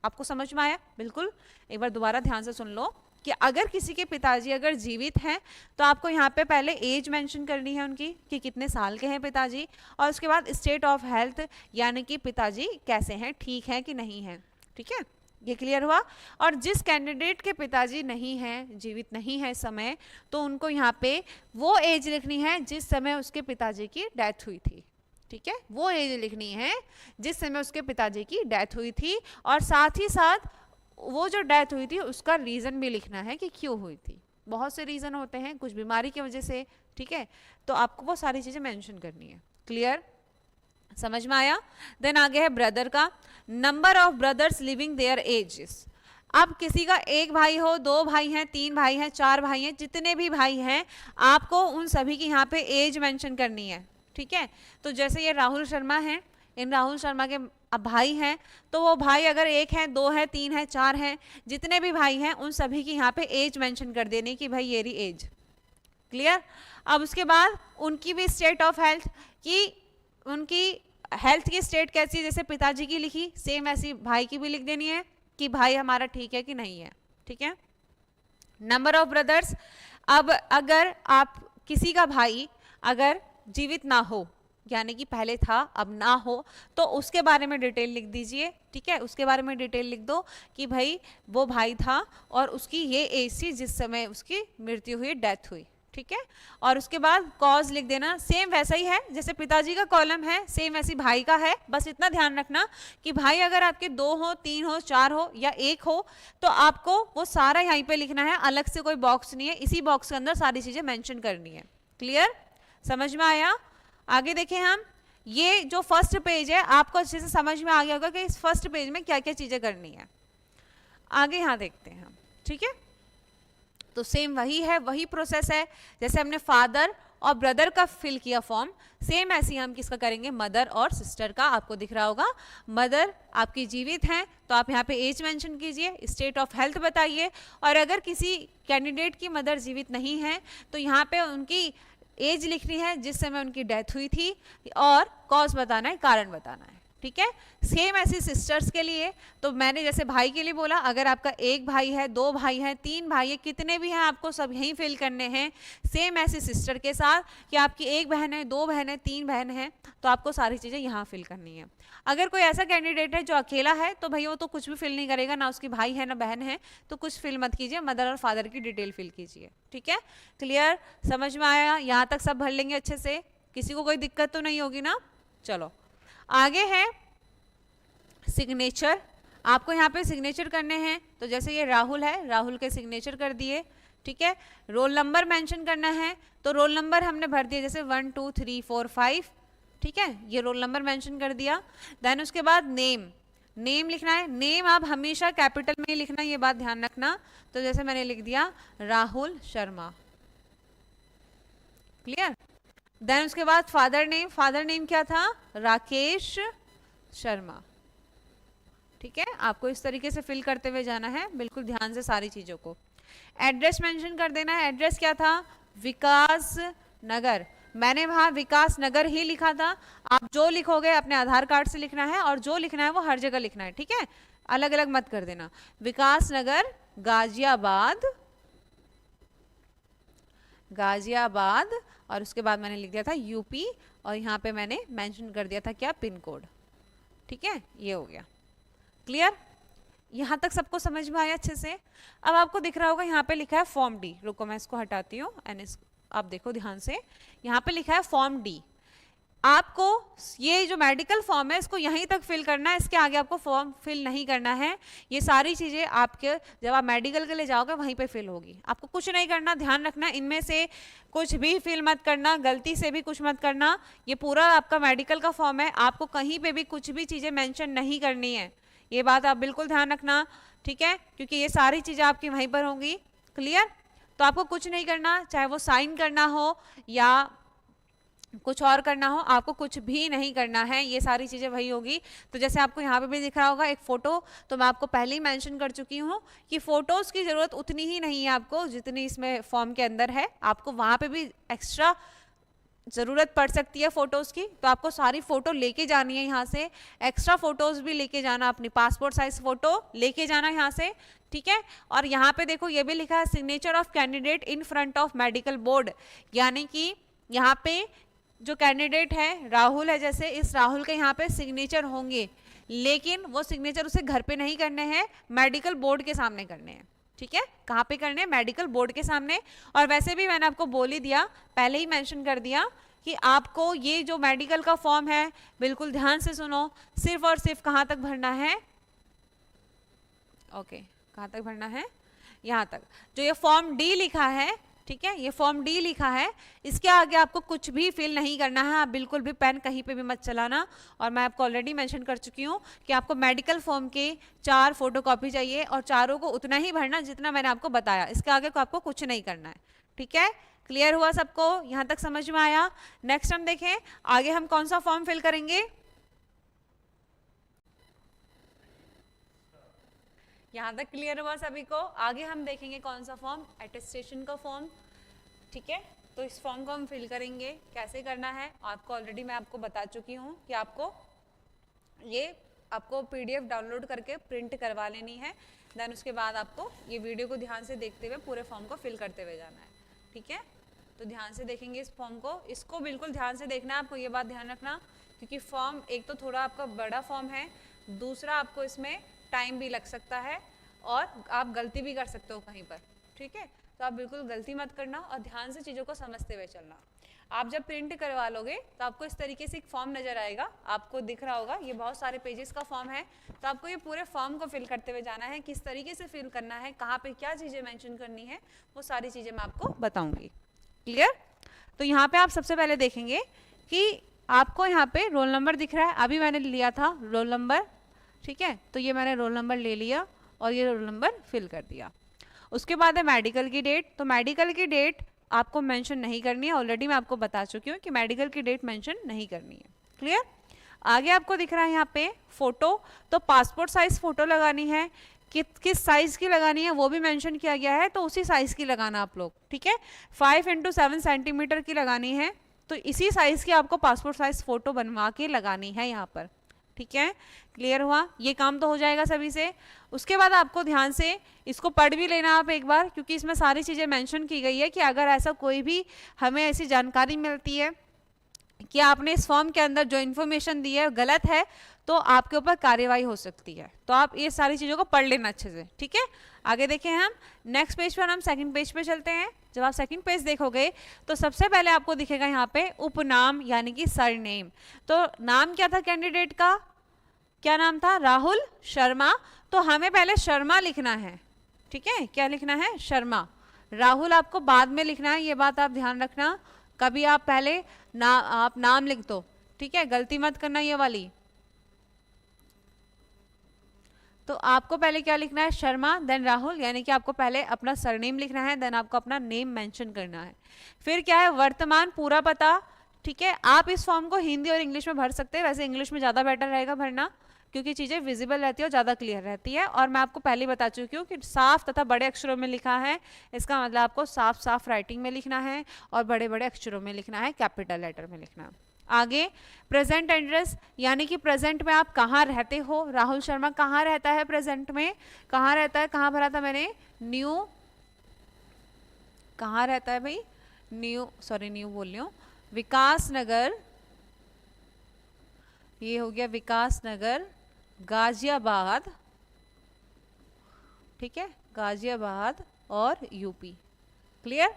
आपको समझ में आया? बिल्कुल। एक बार दोबारा ध्यान से सुन लो कि अगर किसी के पिताजी अगर जीवित हैं तो आपको यहाँ पे पहले एज मेंशन करनी है उनकी कि कितने साल के हैं पिताजी, और उसके बाद स्टेट ऑफ हेल्थ, यानी कि पिताजी कैसे हैं, ठीक है कि नहीं है, ठीक है? ये क्लियर हुआ? और जिस कैंडिडेट के पिताजी नहीं हैं, जीवित नहीं है इस समय, तो उनको यहाँ पे वो एज लिखनी है जिस समय उसके पिताजी की डेथ हुई थी, ठीक है? वो एज लिखनी है जिस समय उसके पिताजी की डेथ हुई थी, और साथ ही साथ वो जो डेथ हुई थी उसका रीज़न भी लिखना है कि क्यों हुई थी। बहुत से रीज़न होते हैं, कुछ बीमारी की वजह से, ठीक है? तो आपको वो सारी चीज़ें मेंशन करनी है। क्लियर? समझ में आया? देन आगे है ब्रदर का, number of brothers living there edges. अब किसी का एक भाई हो, 2 भाई हैं, 3 भाई हैं, 4 भाई हैं, जितने भी भाई हैं आपको उन सभी की यहाँ पे एज मेंशन करनी है, ठीक है? तो जैसे ये राहुल शर्मा हैं, इन राहुल शर्मा के अब भाई हैं, तो वो भाई अगर 1 है, 2 है, 3 है, 4 हैं, जितने भी भाई हैं उन सभी की यहाँ पे एज मेंशन कर देनी कि भाई ये रही एज। क्लियर? अब उसके बाद उनकी भी स्टेट ऑफ हेल्थ, कि उनकी हेल्थ की स्टेट कैसी है, जैसे पिताजी की लिखी सेम ऐसी भाई की भी लिख देनी है कि भाई हमारा ठीक है कि नहीं है, ठीक है? नंबर ऑफ ब्रदर्स, अब अगर आप किसी का भाई अगर जीवित ना हो, यानी कि पहले था अब ना हो, तो उसके बारे में डिटेल लिख दीजिए, ठीक है? उसके बारे में डिटेल लिख दो कि भाई वो भाई था और उसकी ये एज थी जिस समय उसकी मृत्यु हुई, डेथ हुई, ठीक है? और उसके बाद कॉज लिख देना, सेम वैसा ही है जैसे पिताजी का कॉलम है, सेम वैसी भाई का है। बस इतना ध्यान रखना कि भाई अगर आपके 2 हो, 3 हो, 4 हो या 1 हो तो आपको वो सारा यहीं पे लिखना है, अलग से कोई बॉक्स नहीं है, इसी बॉक्स के अंदर सारी चीज़ें मेंशन करनी है। क्लियर? समझ में आया? आगे देखें हम, ये जो फर्स्ट पेज है आपको अच्छे से समझ में आ गया होगा कि इस फर्स्ट पेज में क्या क्या चीज़ें करनी है। आगे यहाँ देखते हैं हम, ठीक है? तो सेम वही है, वही प्रोसेस है जैसे हमने फादर और ब्रदर का फिल किया फॉर्म, सेम ऐसे ही हम किसका करेंगे, मदर और सिस्टर का। आपको दिख रहा होगा मदर आपकी जीवित हैं तो आप यहाँ पे एज मेंशन कीजिए, स्टेट ऑफ हेल्थ बताइए, और अगर किसी कैंडिडेट की मदर जीवित नहीं है तो यहाँ पे उनकी एज लिखनी है जिस समय उनकी डेथ हुई थी, और कॉज बताना है, कारण बताना है। ठीक है। सेम ऐसी सिस्टर्स के लिए, तो मैंने जैसे भाई के लिए बोला, अगर आपका एक भाई है, दो भाई हैं, तीन भाई है, कितने भी हैं आपको सब यहीं फिल करने हैं। सेम ऐसी सिस्टर के साथ कि आपकी एक बहन है, दो बहन है, तीन बहन है, तो आपको सारी चीज़ें यहाँ फिल करनी है। अगर कोई ऐसा कैंडिडेट है जो अकेला है तो भाई वो तो कुछ भी फिल नहीं करेगा, ना उसकी भाई है ना बहन है, तो कुछ फिल मत कीजिए, मदर और फादर की डिटेल फिल कीजिए। ठीक है, क्लियर, समझ में आया? यहाँ तक सब भर लेंगे अच्छे से, किसी को कोई दिक्कत तो नहीं होगी ना। चलो आगे है सिग्नेचर। आपको यहाँ पे सिग्नेचर करने हैं, तो जैसे ये राहुल है, राहुल के सिग्नेचर कर दिए। ठीक है, रोल नंबर मेंशन करना है, तो रोल नंबर हमने भर दिया, जैसे 1 2 3 4 5। ठीक है, ये रोल नंबर मेंशन कर दिया। देन उसके बाद नेम, नेम लिखना है। नेम आप हमेशा कैपिटल में ही लिखना, ये बात ध्यान रखना। तो जैसे मैंने लिख दिया राहुल शर्मा, क्लियर। देन उसके बाद फादर नेम, फादर नेम क्या था? राकेश शर्मा। ठीक है, आपको इस तरीके से फिल करते हुए जाना है, बिल्कुल ध्यान से सारी चीजों को। एड्रेस मेंशन कर देना है। एड्रेस क्या था? विकास नगर। मैंने वहां विकास नगर ही लिखा था, आप जो लिखोगे अपने आधार कार्ड से लिखना है, और जो लिखना है वो हर जगह लिखना है। ठीक है, अलग अलग मत कर देना। विकास नगर गाजियाबाद, गाजियाबाद, और उसके बाद मैंने लिख दिया था यूपी, और यहाँ पे मैंने मेंशन कर दिया था क्या? Pin code. ठीक है, ये हो गया क्लियर। यहाँ तक सबको समझ में आया अच्छे से? अब आपको दिख रहा होगा यहाँ पे लिखा है फॉर्म डी। रुको मैं इसको हटाती हूँ, एंड आप देखो ध्यान से, यहाँ पे लिखा है फॉर्म डी। आपको ये जो मेडिकल फॉर्म है इसको यहीं तक फिल करना है, इसके आगे आपको फॉर्म फिल नहीं करना है। ये सारी चीज़ें आपके जब आप मेडिकल के लिए जाओगे वहीं पे फिल होगी, आपको कुछ नहीं करना। ध्यान रखना, इनमें से कुछ भी फिल मत करना, गलती से भी कुछ मत करना। ये पूरा आपका मेडिकल का फॉर्म है, आपको कहीं पे भी कुछ भी चीज़ें मेंशन नहीं करनी है, ये बात आप बिल्कुल ध्यान रखना। ठीक है, क्योंकि ये सारी चीज़ें आपकी वहीं पर होंगी, क्लियर। तो आपको कुछ नहीं करना, चाहे वो साइन करना हो या कुछ और करना हो, आपको कुछ भी नहीं करना है, ये सारी चीज़ें वही होगी। तो जैसे आपको यहाँ पे भी दिख रहा होगा एक फ़ोटो, तो मैं आपको पहले ही मेंशन कर चुकी हूँ कि फ़ोटोज़ की ज़रूरत उतनी ही नहीं है आपको जितनी इसमें फॉर्म के अंदर है। आपको वहाँ पे भी एक्स्ट्रा ज़रूरत पड़ सकती है फ़ोटोज़ की, तो आपको सारी फ़ोटो लेके जानी है यहाँ से। एक्स्ट्रा फ़ोटोज़ भी लेके जाना, अपनी पासपोर्ट साइज़ फ़ोटो लेके जाना यहाँ से। ठीक है, और यहाँ पे देखो ये भी लिखा है signature of candidate in front of medical board, यानी कि यहाँ पे जो कैंडिडेट है राहुल है, जैसे इस राहुल के यहाँ पे सिग्नेचर होंगे, लेकिन वो सिग्नेचर उसे घर पे नहीं करने हैं, मेडिकल बोर्ड के सामने करने हैं। ठीक है, कहाँ पे करने हैं? मेडिकल बोर्ड के सामने। और वैसे भी मैंने आपको बोल ही दिया, पहले ही मेंशन कर दिया कि आपको ये जो मेडिकल का फॉर्म है, बिल्कुल ध्यान से सुनो, सिर्फ और सिर्फ कहाँ तक भरना है? ओके, कहाँ तक भरना है? यहाँ तक। जो ये फॉर्म डी लिखा है, ठीक है, ये फॉर्म डी लिखा है, इसके आगे आपको कुछ भी फिल नहीं करना है। आप बिल्कुल भी पेन कहीं पे भी मत चलाना। और मैं आपको ऑलरेडी मेंशन कर चुकी हूँ कि आपको मेडिकल फॉर्म के 4 फोटोकॉपी चाहिए, और चारों को उतना ही भरना जितना मैंने आपको बताया, इसके आगे को आपको कुछ नहीं करना है। ठीक है, क्लियर हुआ सबको? यहाँ तक समझ में आया? नेक्स्ट हम देखें आगे हम कौन सा फॉर्म फिल करेंगे। यहाँ तक क्लियर हुआ सभी को? आगे हम देखेंगे कौन सा फॉर्म? अटेस्टेशन का फॉर्म। ठीक है, तो इस फॉर्म को हम फिल करेंगे, कैसे करना है आपको ऑलरेडी मैं आपको बता चुकी हूँ कि आपको पीडीएफ डाउनलोड करके प्रिंट करवा लेनी है। देन उसके बाद आपको ये वीडियो को ध्यान से देखते हुए पूरे फॉर्म को फिल करते हुए जाना है। ठीक है, तो ध्यान से देखेंगे इस फॉर्म को, इसको बिल्कुल ध्यान से देखना है आपको, ये बात ध्यान रखना, क्योंकि फॉर्म एक तो थोड़ा आपका बड़ा फॉर्म है, दूसरा आपको इसमें टाइम भी लग सकता है, और आप गलती भी कर सकते हो कहीं पर। ठीक है, तो आप बिल्कुल गलती मत करना, और ध्यान से चीज़ों को समझते हुए चलना। आप जब प्रिंट करवा लोगे तो आपको इस तरीके से एक फॉर्म नज़र आएगा, आपको दिख रहा होगा, ये बहुत सारे पेजेस का फॉर्म है। तो आपको ये पूरे फॉर्म को फिल करते हुए जाना है, किस तरीके से फिल करना है, कहाँ पे क्या चीज़ें मेंशन करनी है, वो सारी चीज़ें मैं आपको बताऊँगी। क्लियर? तो यहाँ पे आप सबसे पहले देखेंगे कि आपको यहाँ पे रोल नंबर दिख रहा है, अभी मैंने लिया था रोल नंबर। ठीक है, तो ये मैंने रोल नंबर ले लिया और ये रोल नंबर फिल कर दिया। उसके बाद है मेडिकल की डेट, तो मेडिकल की डेट आपको मेंशन नहीं करनी है, ऑलरेडी मैं आपको बता चुकी हूँ कि मेडिकल की डेट मेंशन नहीं करनी है। क्लियर? आगे आपको दिख रहा है यहाँ पे फोटो, तो पासपोर्ट साइज फोटो लगानी है, किस साइज की लगानी है वो भी मेंशन किया गया है, तो उसी साइज की लगाना आप लोग। ठीक है, 5 × 7 सेंटीमीटर की लगानी है, तो इसी साइज की आपको पासपोर्ट साइज फोटो बनवा के लगानी है यहाँ पर। ठीक है, क्लियर हुआ, ये काम तो हो जाएगा सभी से। उसके बाद आपको ध्यान से इसको पढ़ भी लेना आप एक बार, क्योंकि इसमें सारी चीज़ें मेंशन की गई है कि अगर ऐसा कोई भी हमें ऐसी जानकारी मिलती है कि आपने इस फॉर्म के अंदर जो इन्फॉर्मेशन दी है गलत है, तो आपके ऊपर कार्यवाही हो सकती है। तो आप ये सारी चीज़ों को पढ़ लेना अच्छे से, ठीक है। आगे देखें हम नेक्स्ट पेज पर, हम सेकंड पेज पे चलते हैं। जब आप सेकंड पेज देखोगे तो सबसे पहले आपको दिखेगा यहाँ पे उपनाम यानी कि सरनेम। तो नाम क्या था कैंडिडेट का, क्या नाम था, राहुल शर्मा। तो हमें पहले शर्मा लिखना है, ठीक है, क्या लिखना है, शर्मा। राहुल आपको बाद में लिखना है, ये बात आप ध्यान रखना। कभी आप पहले आप नाम लिख दो, ठीक है, गलती मत करना ये वाली। तो आपको पहले क्या लिखना है, शर्मा, देन राहुल, यानी कि आपको पहले अपना सरनेम लिखना है, देन आपको अपना नेम मेंशन करना है। फिर क्या है, वर्तमान पूरा पता, ठीक है। आप इस फॉर्म को हिंदी और इंग्लिश में भर सकते हैं, वैसे इंग्लिश में ज़्यादा बेटर रहेगा भरना, क्योंकि चीज़ें विजिबल रहती है और ज़्यादा क्लियर रहती है। और मैं आपको पहले बता चुकी हूँ कि साफ तथा बड़े अक्षरों में लिखा है, इसका मतलब आपको साफ साफ राइटिंग में लिखना है और बड़े बड़े अक्षरों में लिखना है, कैपिटल लेटर में लिखना है। आगे प्रेजेंट एड्रेस, यानी कि प्रेजेंट में आप कहाँ रहते हो। राहुल शर्मा कहाँ रहता है, प्रेजेंट में कहाँ रहता है, कहाँ भरा था मैंने, न्यू, कहाँ रहता है भाई, न्यू बोल रही हूँ, विकास नगर, ये हो गया विकास नगर, गाजियाबाद, ठीक है, गाजियाबाद और यूपी, क्लियर।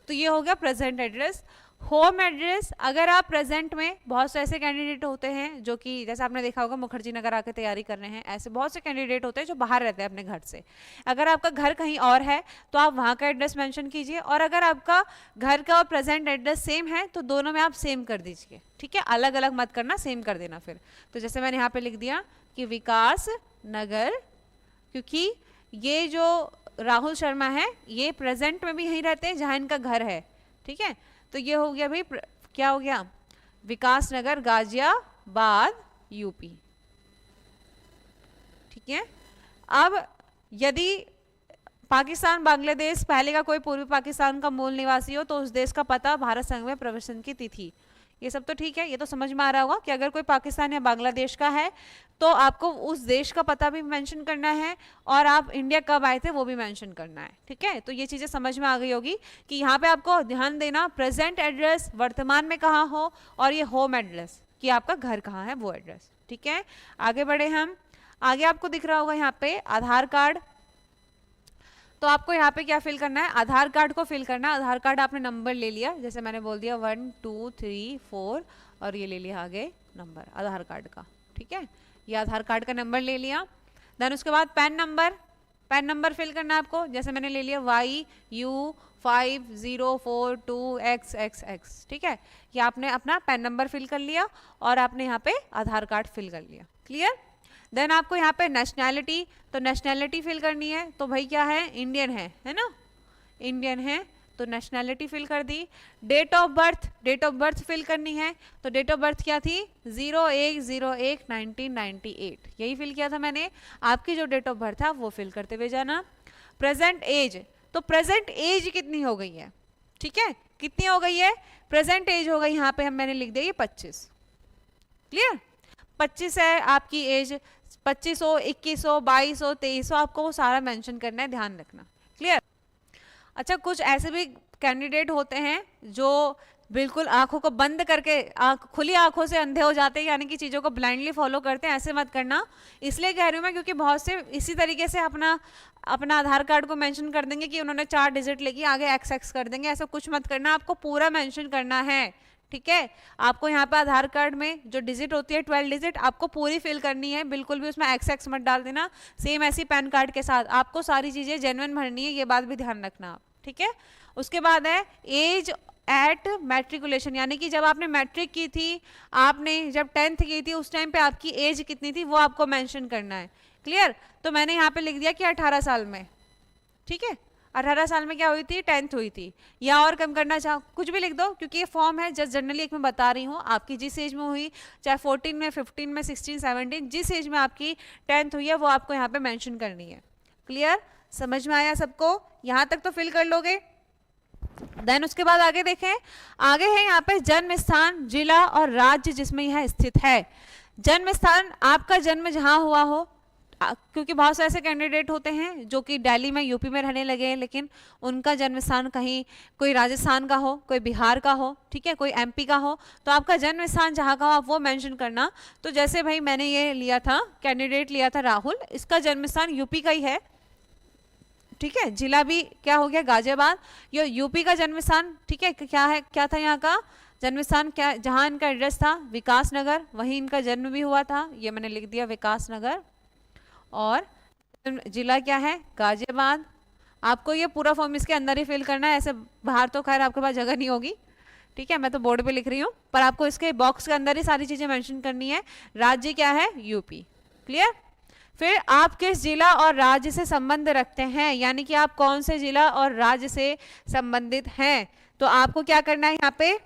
तो ये हो गया प्रेजेंट एड्रेस। होम एड्रेस, अगर आप प्रेजेंट में, बहुत से ऐसे कैंडिडेट होते हैं जो कि जैसे आपने देखा होगा मुखर्जी नगर आके तैयारी कर रहे हैं, ऐसे बहुत से कैंडिडेट होते हैं जो बाहर रहते हैं अपने घर से। अगर आपका घर कहीं और है तो आप वहाँ का एड्रेस मेंशन कीजिए, और अगर आपका घर का और प्रेजेंट एड्रेस सेम है तो दोनों में आप सेम कर दीजिए, ठीक है, अलग अलग मत करना, सेम कर देना। फिर तो जैसे मैंने यहाँ पे लिख दिया कि विकास नगर, क्योंकि ये जो राहुल शर्मा है ये प्रेजेंट में भी यहीं रहते हैं जहाँ इनका घर है, ठीक है। तो ये हो गया भाई, क्या हो गया, विकास नगर गाजियाबाद यूपी, ठीक है। अब यदि पाकिस्तान बांग्लादेश पहले का कोई पूर्वी पाकिस्तान का मूल निवासी हो तो उस देश का पता, भारत संघ में प्रवेशन की तिथि, ये सब तो ठीक है, ये तो समझ में आ रहा होगा कि अगर कोई पाकिस्तान या बांग्लादेश का है तो आपको उस देश का पता भी मेंशन करना है, और आप इंडिया कब आए थे वो भी मेंशन करना है, ठीक है। तो ये चीज़ें समझ में आ गई होगी कि यहाँ पे आपको ध्यान देना, प्रेजेंट एड्रेस, वर्तमान में कहाँ हो, और ये होम एड्रेस कि आपका घर कहाँ है वो एड्रेस, ठीक है। आगे बढ़े हम, आगे आपको दिख रहा होगा यहाँ पे आधार कार्ड। तो आपको यहाँ पे क्या फिल करना है, आधार कार्ड को फिल करना है। आधार कार्ड आपने नंबर ले लिया, जैसे मैंने बोल दिया 1 2 3 4, और ये ले लिया आगे नंबर आधार कार्ड का, ठीक है, ये आधार कार्ड का नंबर ले लिया। देन उसके बाद पैन नंबर फिल करना है आपको, जैसे मैंने ले लिया YU5042XX, ठीक है, ये आपने अपना पैन नंबर फिल कर लिया और आपने यहाँ पे आधार कार्ड फिल कर लिया, क्लियर। देन आपको यहाँ पे नेशनैलिटी, तो नेशनैलिटी फिल करनी है, तो भाई क्या है, इंडियन है ना, इंडियन है, तो नेशनैलिटी फिल कर दी। डेट ऑफ बर्थ फिल करनी है, तो डेट ऑफ बर्थ क्या थी, 01/01/1998, यही फिल किया था मैंने। आपकी जो डेट ऑफ बर्थ था वो फिल करते हुए जाना। प्रेजेंट एज, तो प्रेजेंट एज कितनी हो गई है, ठीक है, कितनी हो गई है, प्रेजेंट एज हो गई, यहाँ पे हम मैंने लिख दिया ये 25, क्लियर, 25 है आपकी एज, 2500, 2100, 2200, 2300, आपको वो सारा मेंशन करना है, ध्यान रखना, क्लियर। अच्छा, कुछ ऐसे भी कैंडिडेट होते हैं जो बिल्कुल आंखों को बंद करके खुली आंखों से अंधे हो जाते हैं, यानी कि चीज़ों को ब्लाइंडली फॉलो करते हैं, ऐसे मत करना। इसलिए कह रही हूँ मैं क्योंकि बहुत से इसी तरीके से अपना आधार कार्ड को मेंशन कर देंगे कि उन्होंने 4 डिजिट लेके आगे XX कर देंगे, ऐसा कुछ मत करना, आपको पूरा मेंशन करना है, ठीक है। आपको यहाँ पे आधार कार्ड में जो डिजिट होती है 12 डिजिट आपको पूरी फिल करनी है, बिल्कुल भी उसमें XX मत डाल देना। सेम ऐसी पैन कार्ड के साथ आपको सारी चीज़ें जेन्युइन भरनी है, ये बात भी ध्यान रखना आप, ठीक है। उसके बाद है एज एट मैट्रिकुलेशन, यानी कि जब आपने मैट्रिक की थी, आपने जब 10th की थी, उस टाइम पे आपकी एज कितनी थी वो आपको मेंशन करना है, क्लियर। तो मैंने यहाँ पे लिख दिया कि 18 साल में, ठीक है, 18 साल में क्या हुई थी, 10th हुई थी, या और कम करना चाहो कुछ भी लिख दो, क्योंकि ये फॉर्म है जस्ट जनरली एक मैं बता रही हूँ, आपकी जिस एज में हुई, चाहे 14 में, 15 में, 16, 17, जिस एज में आपकी 10th हुई है वो आपको यहाँ पे मेंशन करनी है, क्लियर, समझ में आया सबको, यहाँ तक तो फिल कर लोगे। देन उसके बाद आगे देखें, आगे है यहाँ पे जन्म स्थान, जिला और राज्य जिसमें यह स्थित है। जन्म स्थान आपका जन्म जहां हुआ हो, क्योंकि बहुत से ऐसे कैंडिडेट होते हैं जो कि दिल्ली में यूपी में रहने लगे हैं, लेकिन उनका जन्म स्थान कहीं कोई राजस्थान का हो, कोई बिहार का हो, ठीक है, कोई एमपी का हो, तो आपका जन्म स्थान जहाँ का हो आप वो मेंशन करना। तो जैसे भाई मैंने ये लिया था, कैंडिडेट लिया था राहुल, इसका जन्म स्थान यूपी का ही है, ठीक है, जिला भी क्या हो गया गाजियाबाद, ये यूपी का जन्म स्थान, ठीक है, क्या है, क्या था यहाँ का जन्म स्थान, क्या जहाँ इनका एड्रेस था विकास नगर, वहीं इनका जन्म भी हुआ था, ये मैंने लिख दिया विकास नगर, और जिला क्या है गाजियाबाद। आपको ये पूरा फॉर्म इसके अंदर ही फिल करना है, ऐसे बाहर तो खैर आपके पास जगह नहीं होगी, ठीक है, मैं तो बोर्ड पे लिख रही हूँ, पर आपको इसके बॉक्स के अंदर ही सारी चीजें मेंशन करनी है। राज्य क्या है यूपी, क्लियर। फिर आप किस जिला और राज्य से संबंध रखते हैं, यानी कि आप कौन से जिला और राज्य से संबंधित हैं, तो आपको क्या करना है यहाँ पे,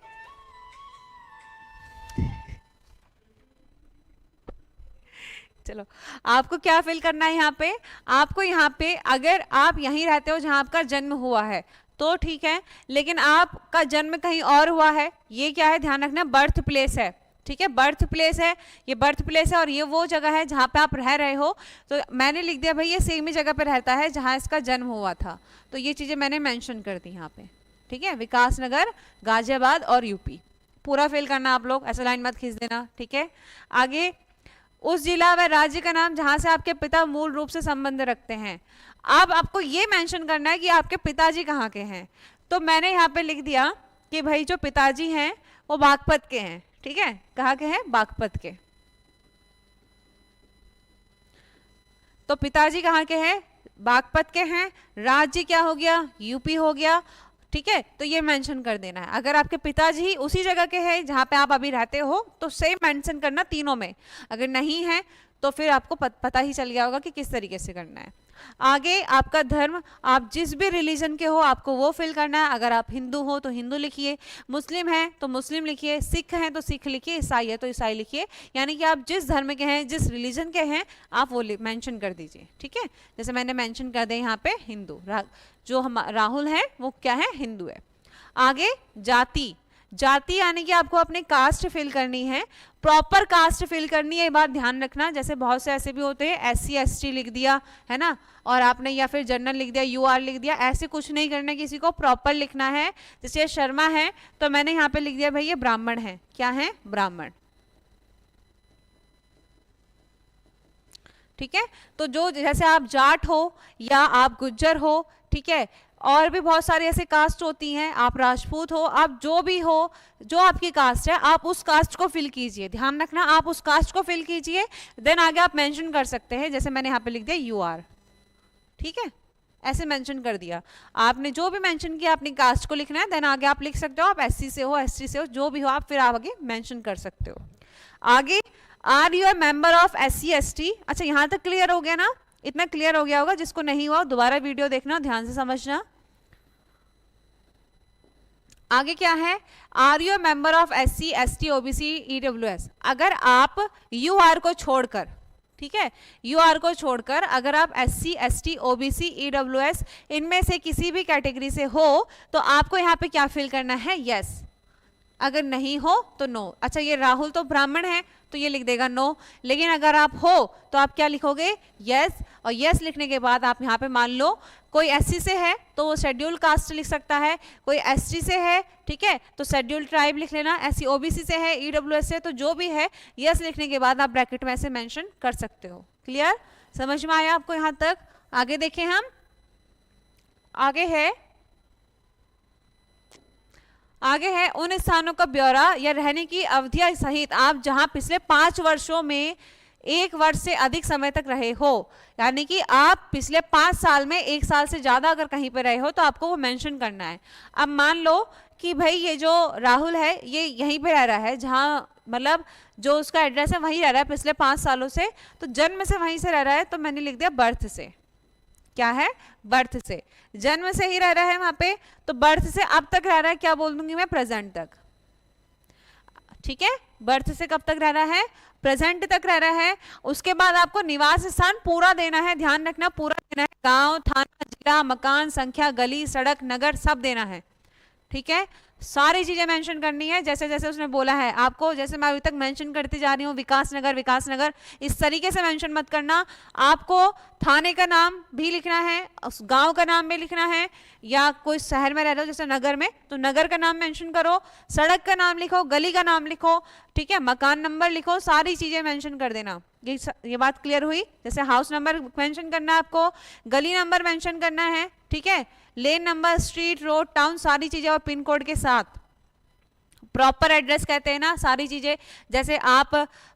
चलो आपको क्या फिल करना है यहाँ पे, आपको यहाँ पे अगर आप यहीं रहते हो जहाँ आपका जन्म हुआ है तो ठीक है, लेकिन आपका जन्म कहीं और हुआ है, ये क्या है ध्यान रखना, बर्थ प्लेस है, ठीक है, बर्थ प्लेस है, ये बर्थ प्लेस है और ये वो जगह है जहाँ पे आप रह रहे हो, तो मैंने लिख दिया भाई ये सेम ही जगह पे रहता है जहाँ इसका जन्म हुआ था, तो ये चीज़ें मैंने मेंशन कर दी यहाँ पे, ठीक है, विकास नगर, गाजियाबाद और यूपी, पूरा फिल करना आप लोग, ऐसा लाइन मत खींच देना, ठीक है। आगे, उस जिला व राज्य का नाम जहां से आपके पिता मूल रूप से संबंध रखते हैं। अब आपको ये मेंशन करना है कि आपके पिताजी कहाँ के हैं, तो मैंने यहाँ पे लिख दिया कि भाई जो पिताजी हैं वो बागपत के हैं, ठीक है, कहाँ के हैं बागपत के, तो पिताजी कहाँ के हैं बागपत के हैं, राज्य क्या हो गया यूपी हो गया, ठीक है, तो ये मेंशन कर देना है। अगर आपके पिताजी ही उसी जगह के हैं जहाँ पे आप अभी रहते हो तो सेम मेंशन करना तीनों में, अगर नहीं है तो फिर आपको पता ही चल गया होगा कि किस तरीके से करना है। आगे आपका धर्म, आप जिस भी रिलीजन के हो आपको वो फिल करना है, अगर आप हिंदू हो तो हिंदू लिखिए, मुस्लिम है तो मुस्लिम लिखिए, सिख हैं तो सिख लिखिए, ईसाई है तो ईसाई लिखिए, यानी कि आप जिस धर्म के हैं जिस रिलीजन के हैं आप वो मेंशन कर दीजिए, ठीक है, जैसे मैंने मेंशन कर दिया यहाँ पे हिंदू, जो हम राहुल है वो क्या है हिंदू है। आगे जाति, जाति यानी कि आपको अपनी कास्ट फिल करनी है, प्रॉपर कास्ट फिल करनी है, ये बात ध्यान रखना, जैसे बहुत से ऐसे भी होते हैं SC ST लिख दिया है ना, और आपने या फिर जनरल लिख दिया, UR लिख दिया, ऐसे कुछ नहीं करना, किसी को प्रॉपर लिखना है। जैसे शर्मा है तो मैंने यहाँ पे लिख दिया भाई ये ब्राह्मण है, क्या है ब्राह्मण, ठीक है, तो जो जैसे आप जाट हो या आप गुज्जर हो, ठीक है, और भी बहुत सारी ऐसे कास्ट होती हैं, आप राजपूत हो, आप जो भी हो, जो आपकी कास्ट है आप उस कास्ट को फिल कीजिए, ध्यान रखना आप उस कास्ट को फिल कीजिए, देन आगे आप मेंशन कर सकते हैं, जैसे मैंने यहाँ पे लिख दिया UR, ठीक है, ऐसे मेंशन कर दिया, आपने जो भी मेंशन किया अपनी कास्ट को लिखना है, देन आगे आप लिख सकते हो, आप SC से हो ST से हो जो भी हो आप फिर आगे मेंशन कर सकते हो। आगे, are you a member of SC ST, अच्छा यहाँ तक क्लियर हो गया ना, इतना क्लियर हो गया होगा, जिसको नहीं हुआ दोबारा वीडियो देखना, ध्यान से समझना। आगे क्या है, are you member of SC ST OBC EWS, अगर आप UR को छोड़कर, ठीक है, UR को छोड़कर अगर आप SC ST OBC EWS इनमें से किसी भी कैटेगरी से हो तो आपको यहाँ पे क्या फिल करना है, यस, अगर नहीं हो तो नो। अच्छा ये राहुल तो ब्राह्मण है तो ये लिख देगा नो, लेकिन अगर आप हो तो आप क्या लिखोगे यस, और यस लिखने के बाद आप यहाँ पे मान लो कोई SC से है तो वो शेड्यूल कास्ट लिख सकता है, कोई ST से है, ठीक है, तो शेड्यूल ट्राइब लिख लेना, SC OBC से है, EWS से, तो जो भी है यस लिखने के बाद आप ब्रैकेट में ऐसे मेंशन कर सकते हो। क्लियर, समझ में आया आपको यहाँ तक। आगे देखें हम, आगे है उन स्थानों का ब्यौरा या रहने की अवधियां सहित आप जहां पिछले 5 वर्षों में 1 वर्ष से अधिक समय तक रहे हो, यानी कि आप पिछले 5 साल में 1 साल से ज्यादा अगर कहीं पे रहे हो तो आपको वो मेंशन करना है। अब मान लो कि भाई ये जो राहुल है ये यहीं पे रह रहा है, जहाँ मतलब जो उसका एड्रेस है वहीं रह रहा है पिछले 5 सालों से, तो जन्म से वहीं से रह रहा है, तो मैंने लिख दिया बर्थ से, क्या है बर्थ से, जन्म से ही रह रहा है वहां पे, तो बर्थ से अब तक रह रहा है, क्या बोल दूंगी मैं, प्रेजेंट तक, ठीक है, बर्थ से कब तक रह रहा है, प्रेजेंट तक रह रहा है। उसके बाद आपको निवास स्थान पूरा देना है, ध्यान रखना पूरा देना है, गांव, थाना, जिला, मकान, संख्या, गली, सड़क, नगर सब देना है, ठीक है, सारी चीजें मेंशन करनी है जैसे जैसे उसने बोला है आपको, जैसे मैं अभी तक मेंशन करती जा रही हूँ विकास नगर विकास नगर, इस तरीके से मेंशन मत करना। आपको थाने का नाम भी लिखना है, उस गांव का नाम भी लिखना है, या कोई शहर में रह रहे हो जैसे नगर में तो नगर का नाम मेंशन करो, सड़क का नाम लिखो, गली का नाम लिखो, ठीक है, मकान नंबर लिखो, सारी चीजें मेंशन कर देना। ये बात क्लियर हुई। जैसे हाउस नंबर मेंशन करना है आपको, गली नंबर मेंशन करना है, ठीक है, lane number, street, road, town, सारी चीजें और पिन कोड के साथ। प्रॉपर एड्रेस कहते हैं ना सारी चीजें, जैसे आप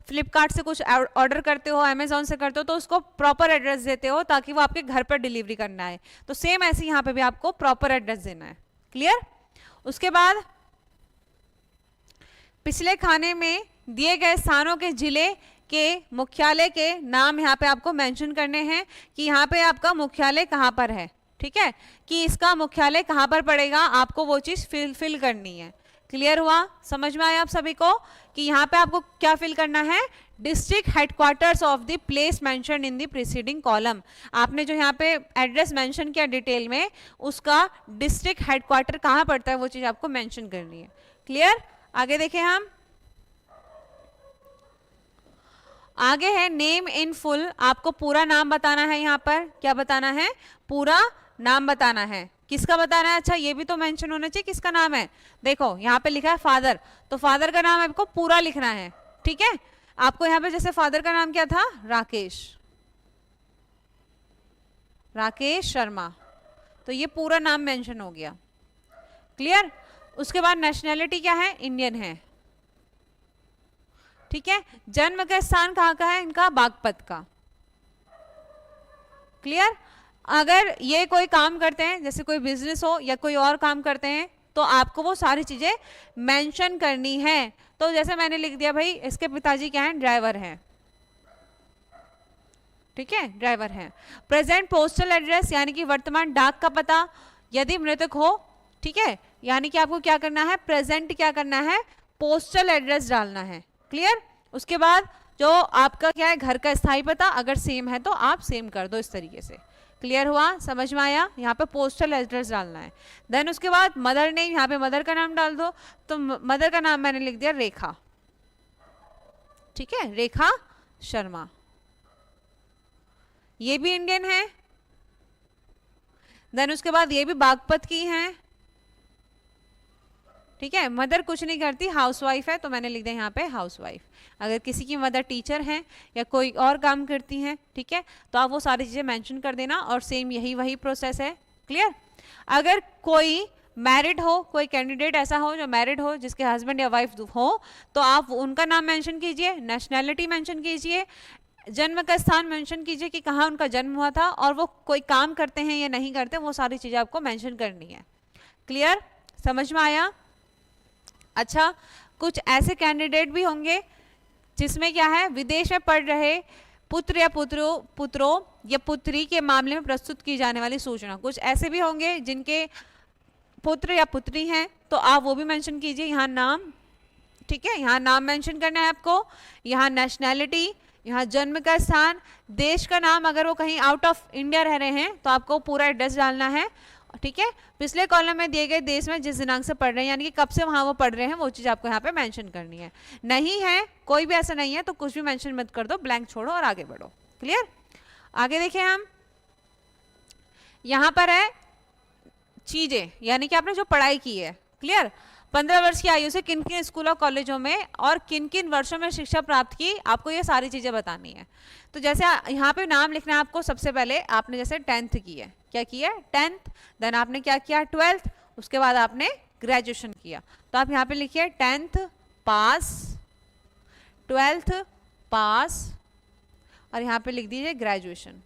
फ्लिपकार्ट से कुछ ऑर्डर करते हो, अमेजोन से करते हो तो उसको प्रॉपर एड्रेस देते हो ताकि वो आपके घर पर डिलीवरी करना है, तो सेम ऐसे यहाँ पे भी आपको प्रॉपर एड्रेस देना है। क्लियर। उसके बाद पिछले खाने में दिए गए स्थानों के जिले के मुख्यालय के नाम यहाँ पे आपको मेंशन करने हैं कि यहाँ पे आपका मुख्यालय कहाँ पर है, ठीक है, कि इसका मुख्यालय कहाँ पर पड़ेगा, आपको वो चीज फिल करनी है। क्लियर हुआ, समझ में आया आप सभी को कि यहाँ पे आपको क्या फिल करना है, district headquarters of the place mention in the preceding column. आपने जो यहाँ पे एड्रेस मेंशन किया डिटेल में, उसका डिस्ट्रिक्ट हेडक्वार्टर कहाँ पड़ता है वो चीज आपको मेंशन करनी है। क्लियर। आगे देखें हम, आगे है नेम इन फुल, आपको पूरा नाम बताना है। यहाँ पर क्या बताना है, पूरा नाम बताना है। किसका बताना है, अच्छा ये भी तो मेंशन होना चाहिए किसका नाम है। देखो यहाँ पे लिखा है फादर, तो फादर का नाम आपको पूरा लिखना है, ठीक है। आपको यहाँ पे जैसे फादर का नाम क्या था, राकेश शर्मा, तो ये पूरा नाम मेंशन हो गया। क्लियर। उसके बाद नेशनैलिटी क्या है, इंडियन है, ठीक है। जन्म का स्थान कहाँ का है इनका, बागपत का। क्लियर। अगर ये कोई काम करते हैं, जैसे कोई बिजनेस हो या कोई और काम करते हैं, तो आपको वो सारी चीजें मेंशन करनी है। तो जैसे मैंने लिख दिया भाई इसके पिताजी क्या हैं, ड्राइवर हैं, ठीक है, ड्राइवर हैं। प्रेजेंट पोस्टल एड्रेस यानी कि वर्तमान डाक का पता यदि मृतक हो, ठीक है, यानी कि आपको क्या करना है, प्रेजेंट क्या करना है, पोस्टल एड्रेस डालना है। क्लियर। उसके बाद जो आपका क्या है घर का स्थायी पता, अगर सेम है तो आप सेम कर दो इस तरीके से। क्लियर हुआ, समझ में आया। यहाँ पे पोस्टल एड्रेस डालना है। देन उसके बाद मदर नेम, यहाँ पे मदर का नाम डाल दो, तो मदर का नाम मैंने लिख दिया रेखा, ठीक है, रेखा शर्मा, ये भी इंडियन है। देन उसके बाद ये भी बागपत की हैं, ठीक है। मदर कुछ नहीं करती, हाउसवाइफ है, तो मैंने लिख दिया यहाँ पे हाउसवाइफ। अगर किसी की मदर टीचर हैं या कोई और काम करती हैं, ठीक है, तो आप वो सारी चीजें मेंशन कर देना, और सेम यही वही प्रोसेस है। क्लियर। अगर कोई मैरिड हो, कोई कैंडिडेट ऐसा हो जो मैरिड हो, जिसके हस्बैंड या वाइफ हो, तो आप उनका नाम मेंशन कीजिए, नेशनैलिटी मेंशन कीजिए, जन्म का स्थान मेंशन कीजिए कि कहाँ उनका जन्म हुआ था, और वो कोई काम करते हैं या नहीं करते, वो सारी चीजें आपको मेंशन करनी है। क्लियर, समझ में आया। अच्छा, कुछ ऐसे कैंडिडेट भी होंगे जिसमें क्या है, विदेश में पढ़ रहे पुत्र या पुत्रों या पुत्री के मामले में प्रस्तुत की जाने वाली सूचना। कुछ ऐसे भी होंगे जिनके पुत्र या पुत्री हैं, तो आप वो भी मेंशन कीजिए यहाँ नाम, ठीक है, यहाँ नाम मेंशन करना है आपको, यहाँ नेशनैलिटी, यहाँ जन्म का स्थान, देश का नाम, अगर वो कहीं आउट ऑफ इंडिया रह रहे हैं तो आपको पूरा एड्रेस डालना है, ठीक है। पिछले कॉलम में दिए गए देश में जिस दिनांक से पढ़ रहे हैं, यानी कि कब से वहां वो पढ़ रहे हैं, वो चीज आपको यहाँ पे मेंशन करनी है। नहीं है, कोई भी ऐसा नहीं है तो कुछ भी मेंशन मत कर दो, ब्लैंक छोड़ो और आगे बढ़ो। क्लियर। आगे देखें हम, यहाँ पर है चीजें, यानी कि आपने जो पढ़ाई की है। क्लियर। 15 वर्ष की आयु से किन किन स्कूल और कॉलेजों में और किन किन वर्षों में शिक्षा प्राप्त की, आपको ये सारी चीजें बतानी है। तो जैसे यहाँ पे नाम लिखना है आपको, सबसे पहले आपने जैसे 10th की है, क्या किया, 10th, देन आपने क्या किया, 12th, उसके बाद आपने ग्रेजुएशन किया, तो आप यहाँ पे लिखिए 10th पास, 12th पास, और यहाँ पे लिख दीजिए ग्रेजुएशन,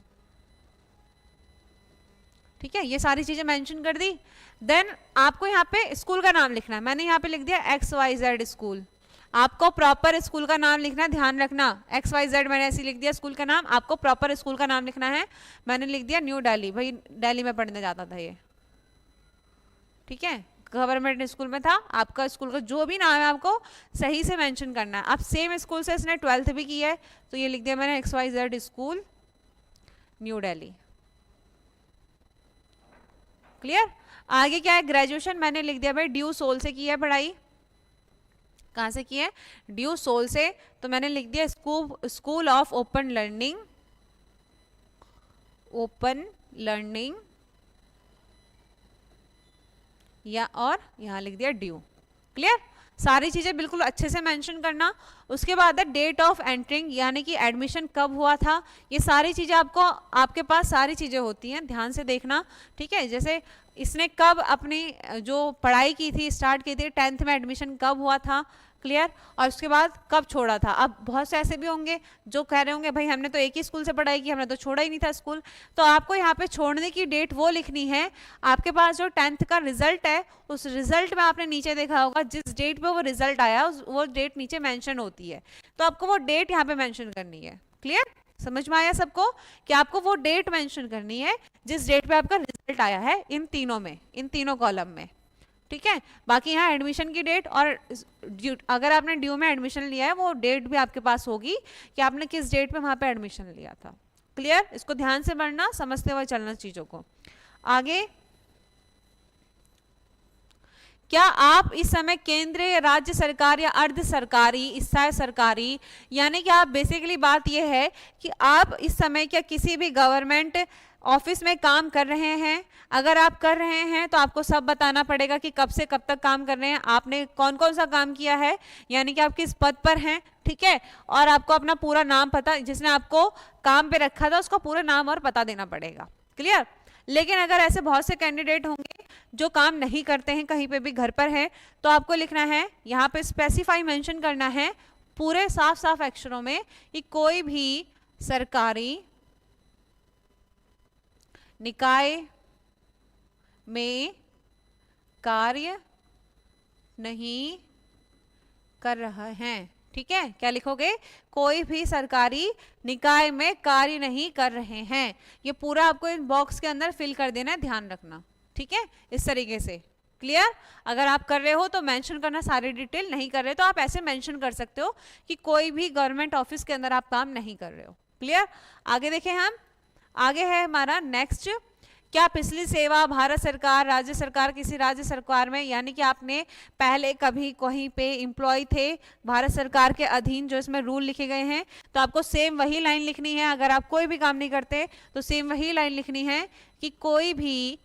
ठीक है। ये सारी चीजें मेंशन कर दी। देन आपको यहाँ पे स्कूल का नाम लिखना है, मैंने यहाँ पे लिख दिया XYZ स्कूल। आपको प्रॉपर स्कूल का नाम लिखना है, ध्यान रखना, XYZ मैंने ऐसे लिख दिया स्कूल का नाम, आपको प्रॉपर स्कूल का नाम लिखना है। मैंने लिख दिया न्यू दिल्ली, भाई दिल्ली में पढ़ने जाता था ये, ठीक है, गवर्नमेंट स्कूल में था। आपका स्कूल का जो भी नाम है आपको सही से मेंशन करना है। अब सेम स्कूल से इसने 12th भी की है, तो ये लिख दिया मैंने XYZ school new Delhi. Clear. आगे क्या है, ग्रेजुएशन मैंने लिख दिया भाई ड्यू सोल से की है पढ़ाई। कहाँ से की है, ड्यू सोल से, तो मैंने लिख दिया school of open learning, open learning, या और यहाँ लिख दिया ड्यू। क्लियर, सारी चीजें बिल्कुल अच्छे से मेंशन करना। उसके बाद है डेट ऑफ एंट्रिंग, यानी कि एडमिशन कब हुआ था। ये सारी चीजें आपको, आपके पास सारी चीजें होती हैं, ध्यान से देखना, ठीक है। जैसे इसने कब अपनी जो पढ़ाई की थी, स्टार्ट की थी, 10th में एडमिशन कब हुआ था, क्लियर, और उसके बाद कब छोड़ा था। अब बहुत से ऐसे भी होंगे जो कह रहे होंगे भाई हमने तो एक ही स्कूल से पढ़ाई की, हमने तो छोड़ा ही नहीं था स्कूल। तो आपको यहाँ पे छोड़ने की डेट वो लिखनी है, आपके पास जो 10th का रिजल्ट है, उस रिजल्ट में आपने नीचे देखा होगा जिस डेट पे वो रिजल्ट आया वो डेट नीचे मेंशन होती है, तो आपको वो डेट यहाँ पे मेंशन करनी है। क्लियर, समझ में आया सबको कि आपको वो डेट मेंशन करनी है जिस डेट पे आपका रिजल्ट आया है, इन तीनों में, इन तीनों कॉलम में, ठीक है। बाकी यहाँ एडमिशन की डेट और अगर आपने ड्यू में एडमिशन लिया है वो डेट भी आपके पास होगी कि आपने किस डेट पे वहाँ पे एडमिशन लिया था। क्लियर, इसको ध्यान से पढ़ना, समझते हुए चलना चीज़ों को। आगे, क्या आप इस समय केंद्रीय, राज्य सरकार या अर्ध सरकारी, स्थायी सरकारी, यानी कि आप बेसिकली बात यह है कि आप इस समय क्या किसी भी गवर्नमेंट ऑफिस में काम कर रहे हैं। अगर आप कर रहे हैं तो आपको सब बताना पड़ेगा कि कब से कब तक काम कर रहे हैं, आपने कौन कौन सा काम किया है, यानी कि आप किस पद पर हैं, ठीक है। और आपको अपना पूरा नाम पता, जिसने आपको काम पे रखा था उसका पूरा नाम और पता देना पड़ेगा। क्लियर, लेकिन अगर ऐसे बहुत से कैंडिडेट होंगे जो काम नहीं करते हैं, कहीं पे भी घर पर है, तो आपको लिखना है यहाँ पे स्पेसिफाई मेंशन करना है पूरे साफ साफ अक्षरों में कि कोई भी सरकारी निकाय में कार्य नहीं कर रहा है। ठीक है, क्या लिखोगे, कोई भी सरकारी निकाय में कार्य नहीं कर रहे हैं। ये पूरा आपको इन बॉक्स के अंदर फिल कर देना है, ध्यान रखना, ठीक है, इस तरीके से। क्लियर, अगर आप कर रहे हो तो मेंशन करना सारी डिटेल, नहीं कर रहे तो आप ऐसे मेंशन कर सकते हो कि कोई भी गवर्नमेंट ऑफिस के अंदर आप काम नहीं कर रहे हो। क्लियर, आगे देखें हम, आगे है हमारा नेक्स्ट, क्या पिछली सेवा भारत सरकार, राज्य सरकार, किसी राज्य सरकार में, यानी कि आपने पहले कभी कहीं पे एम्प्लॉय थे भारत सरकार के अधीन, जो इसमें रूल लिखे गए हैं, तो आपको सेम वही लाइन लिखनी है। अगर आप कोई भी काम नहीं करते तो सेम वही लाइन लिखनी है कि कोई भी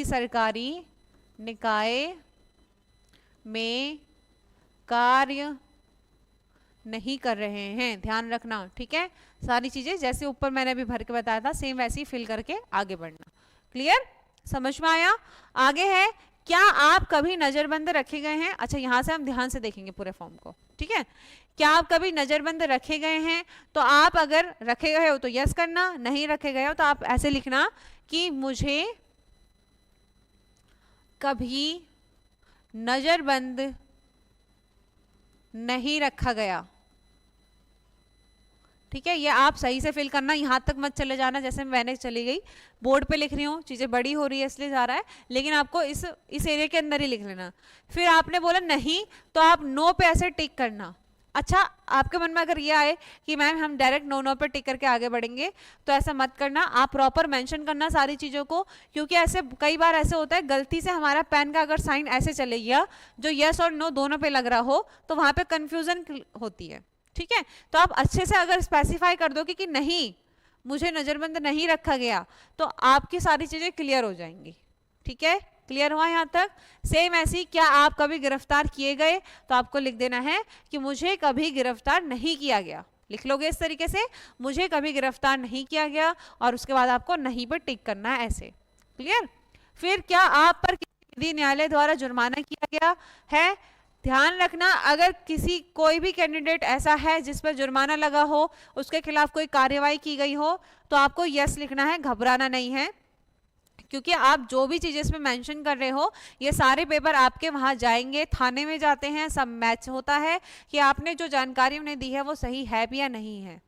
सरकारी निकाय में कार्य नहीं कर रहे हैं। ध्यान रखना, ठीक है, सारी चीजें जैसे ऊपर मैंने अभी भर के बताया था सेम वैसे ही फिल करके आगे बढ़ना। क्लियर, समझ में आया। आगे है, क्या आप कभी नजरबंद रखे गए हैं। अच्छा, यहां से हम ध्यान से देखेंगे पूरे फॉर्म को, ठीक है। क्या आप कभी नजरबंद रखे गए हैं, तो आप अगर रखे गए हो तो यस करना, नहीं रखे गए हो तो आप ऐसे लिखना कि मुझे कभी नजरबंद नहीं रखा गया। ठीक है, ये आप सही से फिल करना, यहां तक मत चले जाना जैसे मैंने चली गई, बोर्ड पे लिख रही हूँ, चीजें बड़ी हो रही है इसलिए जा रहा है, लेकिन आपको इस एरिया के अंदर ही लिख लेना। फिर आपने बोला नहीं, तो आप नो पे ऐसे टिक करना। अच्छा, आपके मन में अगर ये आए कि मैम हम डायरेक्ट नो पे टिक करके आगे बढ़ेंगे, तो ऐसा मत करना, आप प्रॉपर मेंशन करना सारी चीज़ों को, क्योंकि ऐसे कई बार ऐसे होता है गलती से हमारा पेन का अगर साइन ऐसे चले गया जो यस और नो दोनों पे लग रहा हो, तो वहाँ पे कन्फ्यूजन होती है। ठीक है, तो आप अच्छे से अगर स्पेसिफाई कर दोगे कि नहीं मुझे नज़रबंद नहीं रखा गया, तो आपकी सारी चीज़ें क्लियर हो जाएंगी। ठीक है, क्लियर हुआ यहाँ तक। सेम ऐसी, क्या आप कभी गिरफ्तार किए गए, तो आपको लिख देना है कि मुझे कभी गिरफ्तार नहीं किया गया। लिख लोगे इस तरीके से, मुझे कभी गिरफ्तार नहीं किया गया, और उसके बाद आपको नहीं पर टिक करना है ऐसे। क्लियर। फिर क्या आप पर किसी न्यायालय द्वारा जुर्माना किया गया है। ध्यान रखना, अगर कोई भी कैंडिडेट ऐसा है जिस पर जुर्माना लगा हो, उसके खिलाफ कोई कार्यवाही की गई हो, तो आपको यस लिखना है, घबराना नहीं है, क्योंकि आप जो भी चीज़ें इसमें मेंशन कर रहे हो ये सारे पेपर आपके वहाँ जाएंगे, थाने में जाते हैं, सब मैच होता है कि आपने जो जानकारी उन्हें दी है वो सही है भी या नहीं है।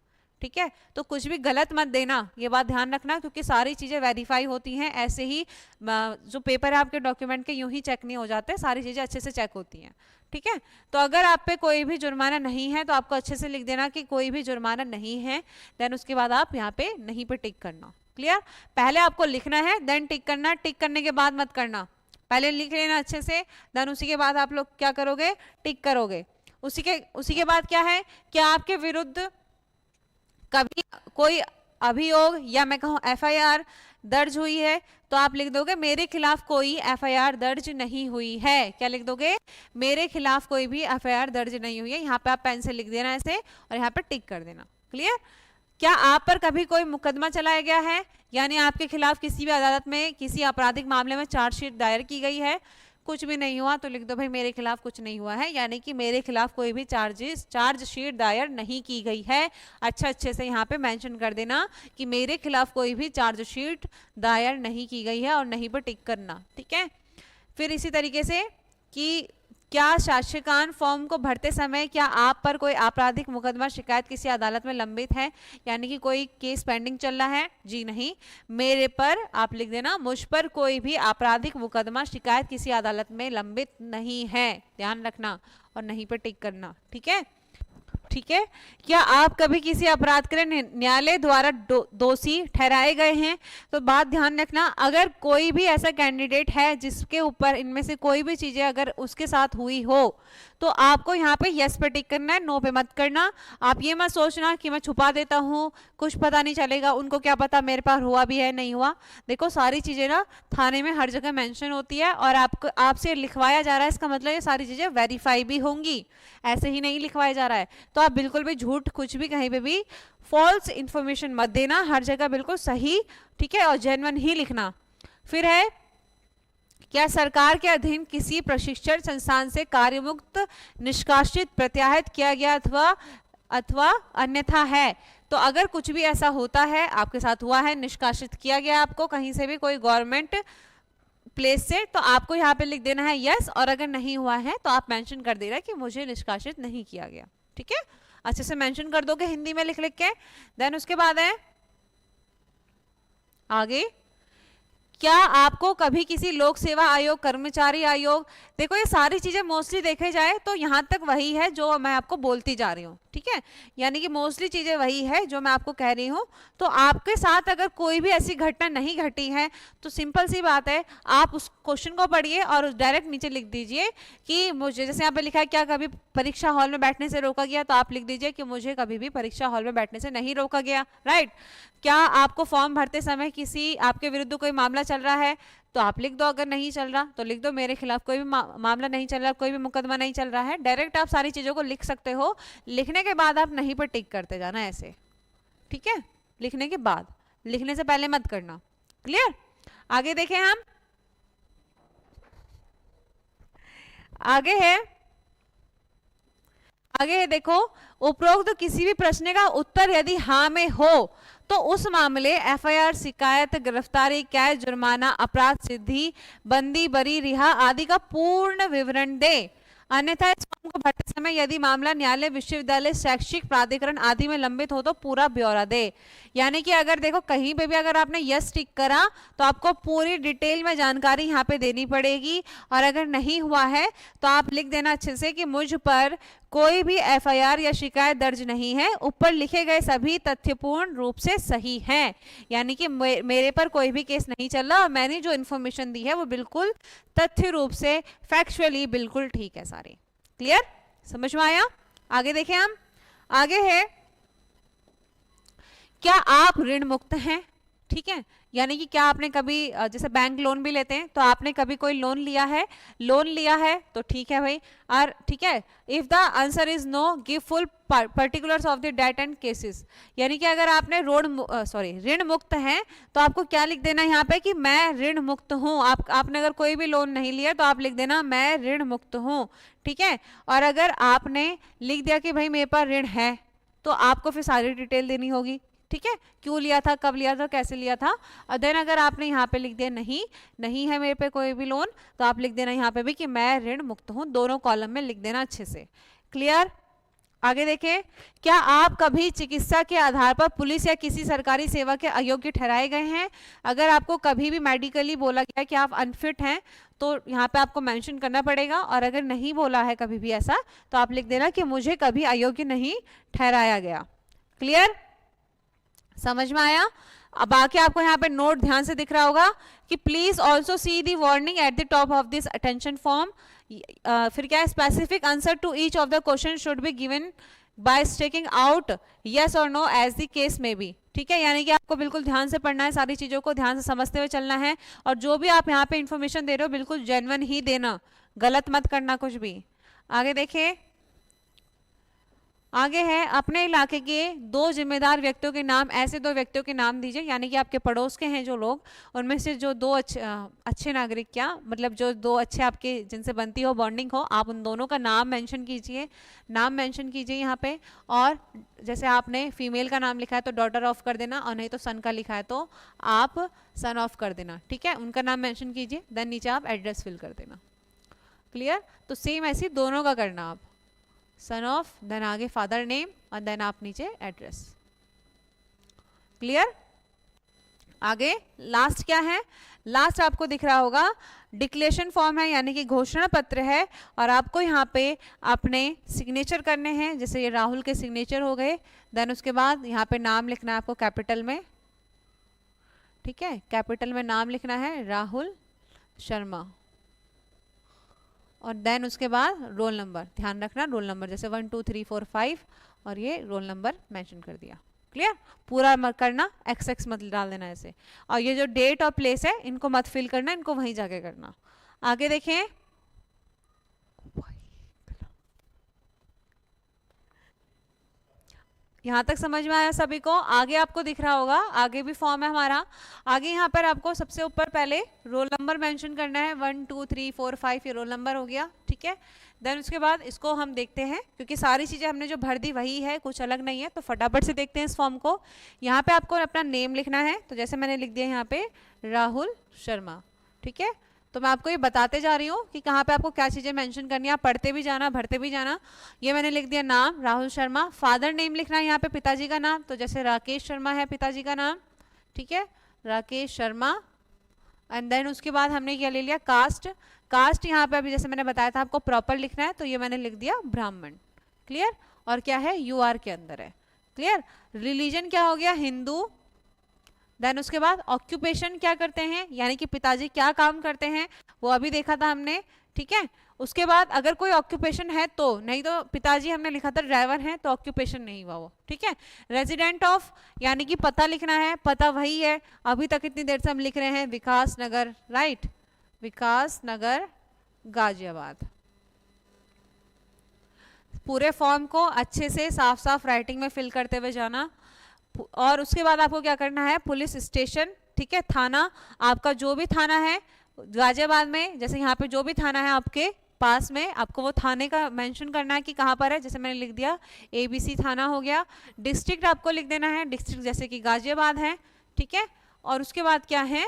ठीक है, तो कुछ भी गलत मत देना, ये बात ध्यान रखना, क्योंकि सारी चीज़ें वेरीफाई होती हैं। ऐसे ही जो पेपर है आपके डॉक्यूमेंट के यूं ही चेक नहीं हो जाते, सारी चीज़ें अच्छे से चेक होती हैं। ठीक है, तो अगर आप पे कोई भी जुर्माना नहीं है तो आपको अच्छे से लिख देना कि कोई भी जुर्माना नहीं है, देन उसके बाद आप यहाँ पे नहीं पे टिक करना। क्लियर? पहले आपको लिखना है, देन टिक करना, टिक करने के बाद मत करना, पहले लिख लेना अच्छे से, देन उसी के बाद आप लोग क्या करोगे, टिक करोगे। उसी के बाद क्या है, क्या आपके विरुद्ध कभी कोई अभियोग या मैं कहूँ FIR दर्ज हुई है, तो आप लिख दोगे मेरे खिलाफ कोई FIR दर्ज नहीं हुई है। क्या लिख दोगे, मेरे खिलाफ कोई भी FIR दर्ज नहीं हुई है। यहाँ पे आप पेन से लिख देना ऐसे और यहाँ पे टिक कर देना। क्लियर? क्या आप पर कभी कोई मुकदमा चलाया गया है, यानी आपके खिलाफ किसी भी अदालत में किसी आपराधिक मामले में चार्जशीट दायर की गई है? कुछ भी नहीं हुआ तो लिख दो भाई मेरे खिलाफ कुछ नहीं हुआ है, यानी कि मेरे खिलाफ कोई भी चार्जशीट दायर नहीं की गई है। अच्छे से यहाँ पे मेंशन कर देना कि मेरे खिलाफ कोई भी चार्जशीट दायर नहीं की गई है और नहीं पर टिक करना। ठीक है? फिर इसी तरीके से कि क्या साक्ष्यकान फॉर्म को भरते समय क्या आप पर कोई आपराधिक मुकदमा शिकायत किसी अदालत में लंबित है, यानी कि कोई केस पेंडिंग चल रहा है? जी नहीं। मेरे पर आप लिख देना, मुझ पर कोई भी आपराधिक मुकदमा शिकायत किसी अदालत में लंबित नहीं है, ध्यान रखना, और नहीं पर टिक करना। ठीक है? ठीक है? क्या आप कभी किसी अपराध के लिए न्यायालय द्वारा दोषी ठहराए गए हैं? तो बात ध्यान रखना, अगर कोई भी ऐसा कैंडिडेट है जिसके ऊपर इनमें से कोई भी चीजें अगर उसके साथ हुई हो तो आपको यहाँ पे यस पे टिक करना है, नो पे मत करना। आप ये मत सोचना कि मैं छुपा देता हूँ, कुछ पता नहीं चलेगा, उनको क्या पता मेरे पास हुआ भी है नहीं हुआ। देखो सारी चीजें ना थाने में हर जगह मेंशन होती है और आपको आपसे लिखवाया जा रहा है, इसका मतलब ये सारी चीजें वेरीफाई भी होंगी, ऐसे ही नहीं लिखवाया जा रहा है। तो आप बिल्कुल भी झूठ कुछ भी कहीं पे भी फॉल्स इंफॉर्मेशन मत देना, हर जगह बिल्कुल सही, ठीक है, और जेन्युइन ही लिखना। फिर है, क्या सरकार के अधीन किसी प्रशिक्षण संस्थान से कार्यमुक्त निष्कासित प्रत्याहित किया गया अथवा अन्यथा है? तो अगर कुछ भी ऐसा होता है, आपके साथ हुआ है, निष्कासित किया गया आपको कहीं से भी कोई गवर्नमेंट प्लेस से, तो आपको यहाँ पे लिख देना है यस, और अगर नहीं हुआ है तो आप मेंशन कर देना कि मुझे निष्कासित नहीं किया गया। ठीक है? अच्छे से मेंशन कर दोगे हिंदी में लिख के। देन उसके बाद है आगे, क्या आपको कभी किसी लोक सेवा आयोग, कर्मचारी आयोग, देखो ये सारी चीजें मोस्टली देखे जाए तो यहाँ तक वही है जो मैं आपको बोलती जा रही हूँ। ठीक है? यानी कि मोस्टली चीजें वही है जो मैं आपको कह रही हूँ। तो आपके साथ अगर कोई भी ऐसी घटना नहीं घटी है तो सिंपल सी बात है, आप उस क्वेश्चन को पढ़िए और डायरेक्ट नीचे लिख दीजिए कि मुझे, जैसे यहाँ पे लिखा है क्या कभी परीक्षा हॉल में बैठने से रोका गया, तो आप लिख दीजिए कि मुझे कभी भी परीक्षा हॉल में बैठने से नहीं रोका गया। राइट? क्या आपको फॉर्म भरते समय किसी आपके विरुद्ध कोई मामला चल रहा है, तो आप लिख दो, अगर नहीं चल रहा तो लिख दो मेरे खिलाफ कोई भी मामला नहीं चल रहा, कोई भी मुकदमा नहीं चल रहा है। डायरेक्ट आप सारी चीजों को लिख सकते हो, लिखने के बाद आप नहीं पर टिक करते जाना ऐसे। ठीक है? लिखने के बाद, लिखने से पहले मत करना। क्लियर? आगे देखें हम, आगे है देखो, उपरोक्त किसी भी प्रश्न का उत्तर यदि हाँ में हो तो उस मामले FIR, शिकायत, गिरफ्तारी, कैद, जुर्माना, अपराध सिद्धि, बंदी, बरी, रिहा आदि का पूर्ण विवरण दे। अन्यथा इस फॉर्म को भरते समय यदि मामला न्यायालय, विश्वविद्यालय, शैक्षिक प्राधिकरण आदि में लंबित हो तो पूरा ब्यौरा दे। यानी कि अगर देखो कहीं पे भी अगर आपने यस टिक करा तो आपको पूरी डिटेल में जानकारी यहाँ पे देनी पड़ेगी, और अगर नहीं हुआ है तो आप लिख देना अच्छे से कि मुझ पर कोई भी FIR या शिकायत दर्ज नहीं है, ऊपर लिखे गए सभी तथ्यपूर्ण रूप से सही हैं। यानी कि मेरे पर कोई भी केस नहीं चल रहा और मैंने जो इन्फॉर्मेशन दी है वो बिल्कुल तथ्य रूप से, फैक्चुअली बिल्कुल ठीक है सारी। क्लियर? समझ में आया? आगे देखें हम, आगे है, क्या आप ऋण मुक्त हैं? ठीक है? यानी कि क्या आपने कभी, जैसे बैंक लोन भी लेते हैं, तो आपने कभी कोई लोन लिया है तो ठीक है भाई। और ठीक है, if the answer is no give full particulars of the date and cases. यानी कि अगर आपने ऋण मुक्त हैं तो आपको क्या लिख देना यहाँ पे कि मैं ऋण मुक्त हूँ। आपने अगर कोई भी लोन नहीं लिया तो आप लिख देना मैं ऋण मुक्त हूँ। ठीक है? और अगर आपने लिख दिया कि भाई मेरे पास ऋण है तो आपको फिर सारी डिटेल देनी होगी। ठीक है? क्यों लिया था, कब लिया था, कैसे लिया था। और देन अगर आपने यहाँ पे लिख दिया नहीं है मेरे पे कोई भी लोन, तो आप लिख देना यहाँ पे भी कि मैं ऋण मुक्त हूँ, दोनों कॉलम में लिख देना अच्छे से। क्लियर? आगे देखें, क्या आप कभी चिकित्सा के आधार पर पुलिस या किसी सरकारी सेवा के अयोग्य ठहराए गए हैं? अगर आपको कभी भी मेडिकली बोला गया कि आप अनफिट हैं तो यहाँ पे आपको मेंशन करना पड़ेगा, और अगर नहीं बोला है कभी भी ऐसा तो आप लिख देना कि मुझे कभी अयोग्य नहीं ठहराया गया। क्लियर? समझ में आया? अब आके आपको यहाँ पे नोट ध्यान से दिख रहा होगा कि please also see the warning at the top of this attention form. फिर क्या है, specific answer to each of the question should be given by staking out yes or no as the case may be. ठीक है, यानी कि आपको बिल्कुल ध्यान से पढ़ना है, सारी चीजों को ध्यान से समझते हुए चलना है, और जो भी आप यहाँ पे इंफॉर्मेशन दे रहे हो बिल्कुल जेन्युइन ही देना, गलत मत करना कुछ भी। आगे देखिए, आगे है अपने इलाके के 2 जिम्मेदार व्यक्तियों के नाम। ऐसे 2 व्यक्तियों के नाम दीजिए, यानी कि आपके पड़ोस के हैं जो लोग, उनमें से जो 2 अच्छे नागरिक, क्या मतलब जो 2 अच्छे आपके जिनसे बनती हो बॉन्डिंग हो, आप उन दोनों का नाम मेंशन कीजिए, नाम मेंशन कीजिए यहाँ पे। और जैसे आपने फीमेल का नाम लिखा है तो डॉटर ऑफ कर देना, और नहीं तो सन का लिखा है तो आप सन ऑफ कर देना। ठीक है, उनका नाम मेंशन कीजिए, देन नीचे आप एड्रेस फिल कर देना। क्लियर? तो सेम ऐसी दोनों का करना आप, सन ऑफ, देन आगे फादर नेम, और देन आप नीचे एड्रेस। क्लियर? आगे लास्ट क्या है, लास्ट आपको दिख रहा होगा डिक्लेरेशन फॉर्म है, यानी कि घोषणा पत्र है, और आपको यहाँ पे अपने सिग्नेचर करने हैं। जैसे ये राहुल के सिग्नेचर हो गए, देन उसके बाद यहाँ पे नाम लिखना है आपको कैपिटल में। ठीक है, कैपिटल में नाम लिखना है राहुल शर्मा, और देन उसके बाद रोल नंबर, ध्यान रखना रोल नंबर, जैसे 1 2 3 4 5, और ये रोल नंबर मेंशन कर दिया। क्लियर? पूरा मत करना, XX मत डाल देना ऐसे, और ये जो डेट और प्लेस है इनको मत फिल करना, इनको वहीं जाके करना। आगे देखें, यहाँ तक समझ में आया सभी को? आगे आपको दिख रहा होगा, आगे भी फॉर्म है हमारा। आगे यहाँ पर आपको सबसे ऊपर पहले रोल नंबर मेंशन करना है, 1 2 3 4 5, ये रोल नंबर हो गया। ठीक है, देन उसके बाद इसको हम देखते हैं, क्योंकि सारी चीज़ें हमने जो भर दी वही है, कुछ अलग नहीं है, तो फटाफट से देखते हैं इस फॉर्म को। यहाँ पे आपको अपना नेम लिखना है, तो जैसे मैंने लिख दिया यहाँ पे राहुल शर्मा। ठीक है, तो मैं आपको ये बताते जा रही हूँ कि कहाँ पे आपको क्या चीज़ें मेंशन करनी है, आप पढ़ते भी जाना, भरते भी जाना। ये मैंने लिख दिया नाम राहुल शर्मा, फादर नेम लिखना है यहाँ पे पिताजी का नाम, तो जैसे राकेश शर्मा है पिताजी का नाम। ठीक है, राकेश शर्मा, एंड देन उसके बाद हमने क्या ले लिया, कास्ट। कास्ट यहाँ पे अभी जैसे मैंने बताया था आपको प्रॉपर लिखना है, तो ये मैंने लिख दिया ब्राह्मण। क्लियर? और क्या है, UR के अंदर है। क्लियर? रिलीजन क्या हो गया, हिंदू। देन उसके बाद ऑक्यूपेशन क्या करते हैं, यानी कि पिताजी क्या काम करते हैं, वो अभी देखा था हमने। ठीक है, उसके बाद अगर कोई ऑक्यूपेशन है तो, नहीं तो पिताजी हमने लिखा था ड्राइवर हैं, तो ऑक्यूपेशन नहीं हुआ वो। ठीक है, रेजिडेंट ऑफ, यानी कि पता लिखना है, पता वही है, अभी तक इतनी देर से हम लिख रहे हैं विकास नगर, राइट, विकास नगर गाजियाबाद। पूरे फॉर्म को अच्छे से साफ साफ राइटिंग में फिल करते हुए जाना। और उसके बाद आपको क्या करना है, पुलिस स्टेशन, ठीक है, थाना, आपका जो भी थाना है गाजियाबाद में, जैसे यहाँ पे जो भी थाना है आपके पास में, आपको वो थाने का मेंशन करना है कि कहाँ पर है। जैसे मैंने लिख दिया ABC थाना हो गया। डिस्ट्रिक्ट आपको लिख देना है, डिस्ट्रिक्ट जैसे कि गाजियाबाद है। ठीक है, और उसके बाद क्या है,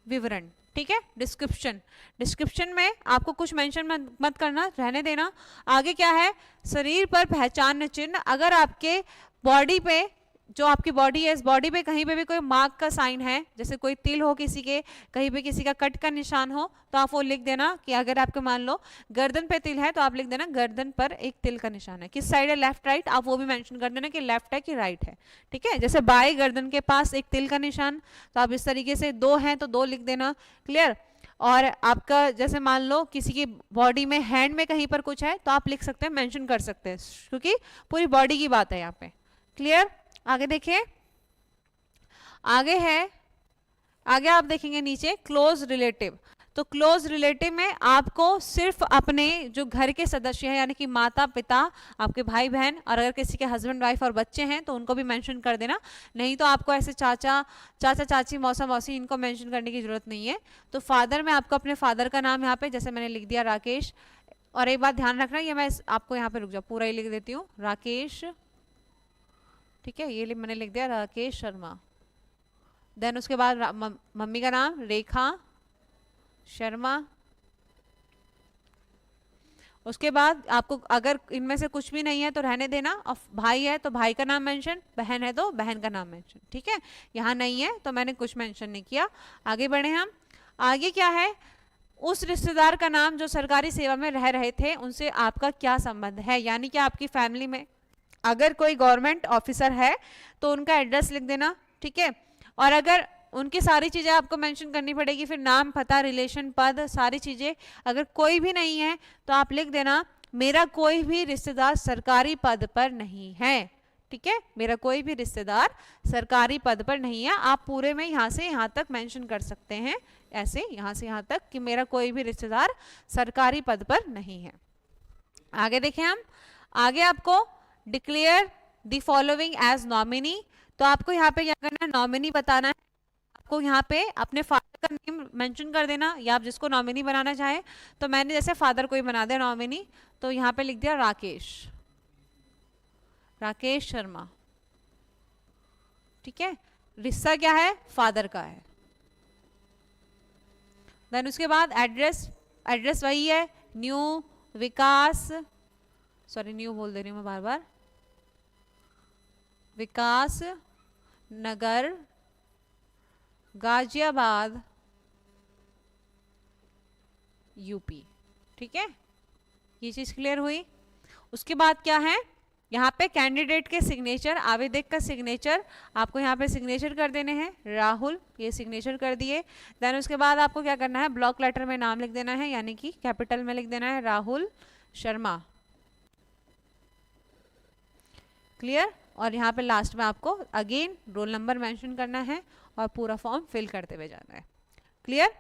विवरण। ठीक है, डिस्क्रिप्शन, डिस्क्रिप्शन में आपको कुछ मेंशन मत करना, रहने देना। आगे क्या है, शरीर पर पहचान चिन्ह, अगर आपके बॉडी पे, जो आपकी बॉडी है, इस बॉडी पे कहीं पे भी कोई मार्क का साइन है, जैसे कोई तिल हो किसी के, कहीं पे किसी का कट का निशान हो, तो आप वो लिख देना कि अगर आपके मान लो गर्दन पे तिल है तो आप लिख देना गर्दन पर एक तिल का निशान है, किस साइड है, लेफ्ट राइट, आप वो भी मेंशन कर देना कि लेफ्ट है कि राइट है। ठीक है, जैसे बाएं गर्दन के पास एक तिल का निशान, तो आप इस तरीके से 2 हैं तो 2 लिख देना। क्लियर? और आपका जैसे मान लो किसी की बॉडी में, हैंड में कहीं पर कुछ है, तो आप लिख सकते हैं, मेंशन कर सकते हैं, क्योंकि पूरी बॉडी की बात है यहाँ पे। क्लियर? आगे देखिए, आगे है, आगे आप देखेंगे नीचे क्लोज रिलेटिव। तो क्लोज रिलेटिव में आपको सिर्फ अपने जो घर के सदस्य हैं, यानी कि माता पिता, आपके भाई बहन, और अगर किसी के हस्बैंड वाइफ और बच्चे हैं तो उनको भी मेंशन कर देना, नहीं तो आपको ऐसे चाचा चाची, मौसा मौसी, इनको मेंशन करने की जरूरत नहीं है। तो फादर में आपको अपने फादर का नाम यहाँ पे, जैसे मैंने लिख दिया राकेश। और एक बात ध्यान रखना, ये मैं आपको यहाँ पे रुक जाओ, पूरा ही लिख देती हूँ, राकेश। ठीक है, ये मैंने लिख दिया राकेश शर्मा। देन उसके बाद मम्मी का नाम रेखा शर्मा। उसके बाद आपको अगर इनमें से कुछ भी नहीं है तो रहने देना, और भाई है तो भाई का नाम मेंशन, बहन है तो बहन का नाम मेंशन। ठीक है, यहाँ नहीं है तो मैंने कुछ मेंशन नहीं किया। आगे बढ़े हम, आगे क्या है, उस रिश्तेदार का नाम जो सरकारी सेवा में रह रहे थे, उनसे आपका क्या संबंध है, यानी कि आपकी फैमिली में अगर कोई गवर्नमेंट ऑफिसर है तो उनका एड्रेस लिख देना। ठीक है, और अगर उनकी सारी चीज़ें आपको मेंशन करनी पड़ेगी, फिर नाम, पता, रिलेशन, पद, सारी चीज़ें। अगर कोई भी नहीं है तो आप लिख देना मेरा कोई भी रिश्तेदार सरकारी पद पर नहीं है। ठीक है, मेरा कोई भी रिश्तेदार सरकारी पद पर नहीं है। आप पूरे में यहाँ से यहाँ तक मेंशन कर सकते हैं, ऐसे यहाँ से यहाँ तक कि मेरा कोई भी रिश्तेदार सरकारी पद पर नहीं है। आगे देखें हम, आगे आपको declare the following as nominee. तो आपको यहाँ पे क्या करना है, नॉमिनी बताना है। आपको यहाँ पे अपने फादर का नेम मेंशन कर देना, या आप जिसको नॉमिनी बनाना चाहें। तो मैंने जैसे फादर को ही बना दिया नॉमिनी, तो यहाँ पे लिख दिया राकेश शर्मा। ठीक है, रिश्ता क्या है, फादर का है। देन उसके बाद एड्रेस वही है, न्यू विकास, सॉरी न्यू बोल दे रही हूँ मैं बार बार, विकास नगर, गाजियाबाद, यूपी। ठीक है, ये चीज क्लियर हुई। उसके बाद क्या है, यहाँ पे कैंडिडेट के सिग्नेचर, आवेदक का सिग्नेचर आपको यहाँ पे सिग्नेचर कर देने हैं, राहुल, ये सिग्नेचर कर दिए। देन उसके बाद आपको क्या करना है, ब्लॉक लेटर में नाम लिख देना है, यानी कि कैपिटल में लिख देना है राहुल शर्मा। क्लियर। और यहाँ पे लास्ट में आपको अगेन रोल नंबर मेंशन करना है और पूरा फॉर्म फिल करते हुए जाना है। क्लियर,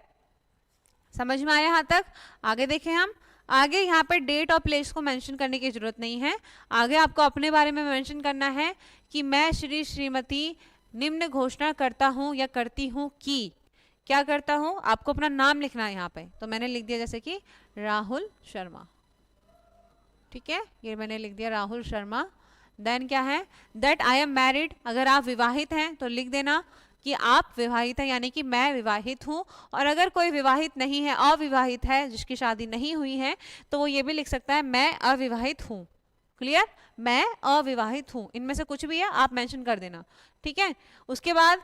समझ में आया यहाँ तक। आगे देखें हम, आगे यहाँ पे डेट और प्लेस को मेंशन करने की जरूरत नहीं है। आगे आपको अपने बारे में मेंशन करना है कि मैं श्री श्रीमती निम्न घोषणा करता हूँ या करती हूँ कि, क्या करता हूँ, आपको अपना नाम लिखना है यहाँ पे। तो मैंने लिख दिया जैसे कि राहुल शर्मा। ठीक है, ये मैंने लिख दिया राहुल शर्मा। देन क्या है, दैट आई एम मैरिड, अगर आप विवाहित हैं तो लिख देना कि आप विवाहित हैं, यानी कि मैं विवाहित हूँ। और अगर कोई विवाहित नहीं है, अविवाहित है, जिसकी शादी नहीं हुई है, तो वो ये भी लिख सकता है मैं अविवाहित हूँ। क्लियर, मैं अविवाहित हूँ, इनमें से कुछ भी है आप मेंशन कर देना। ठीक है, उसके बाद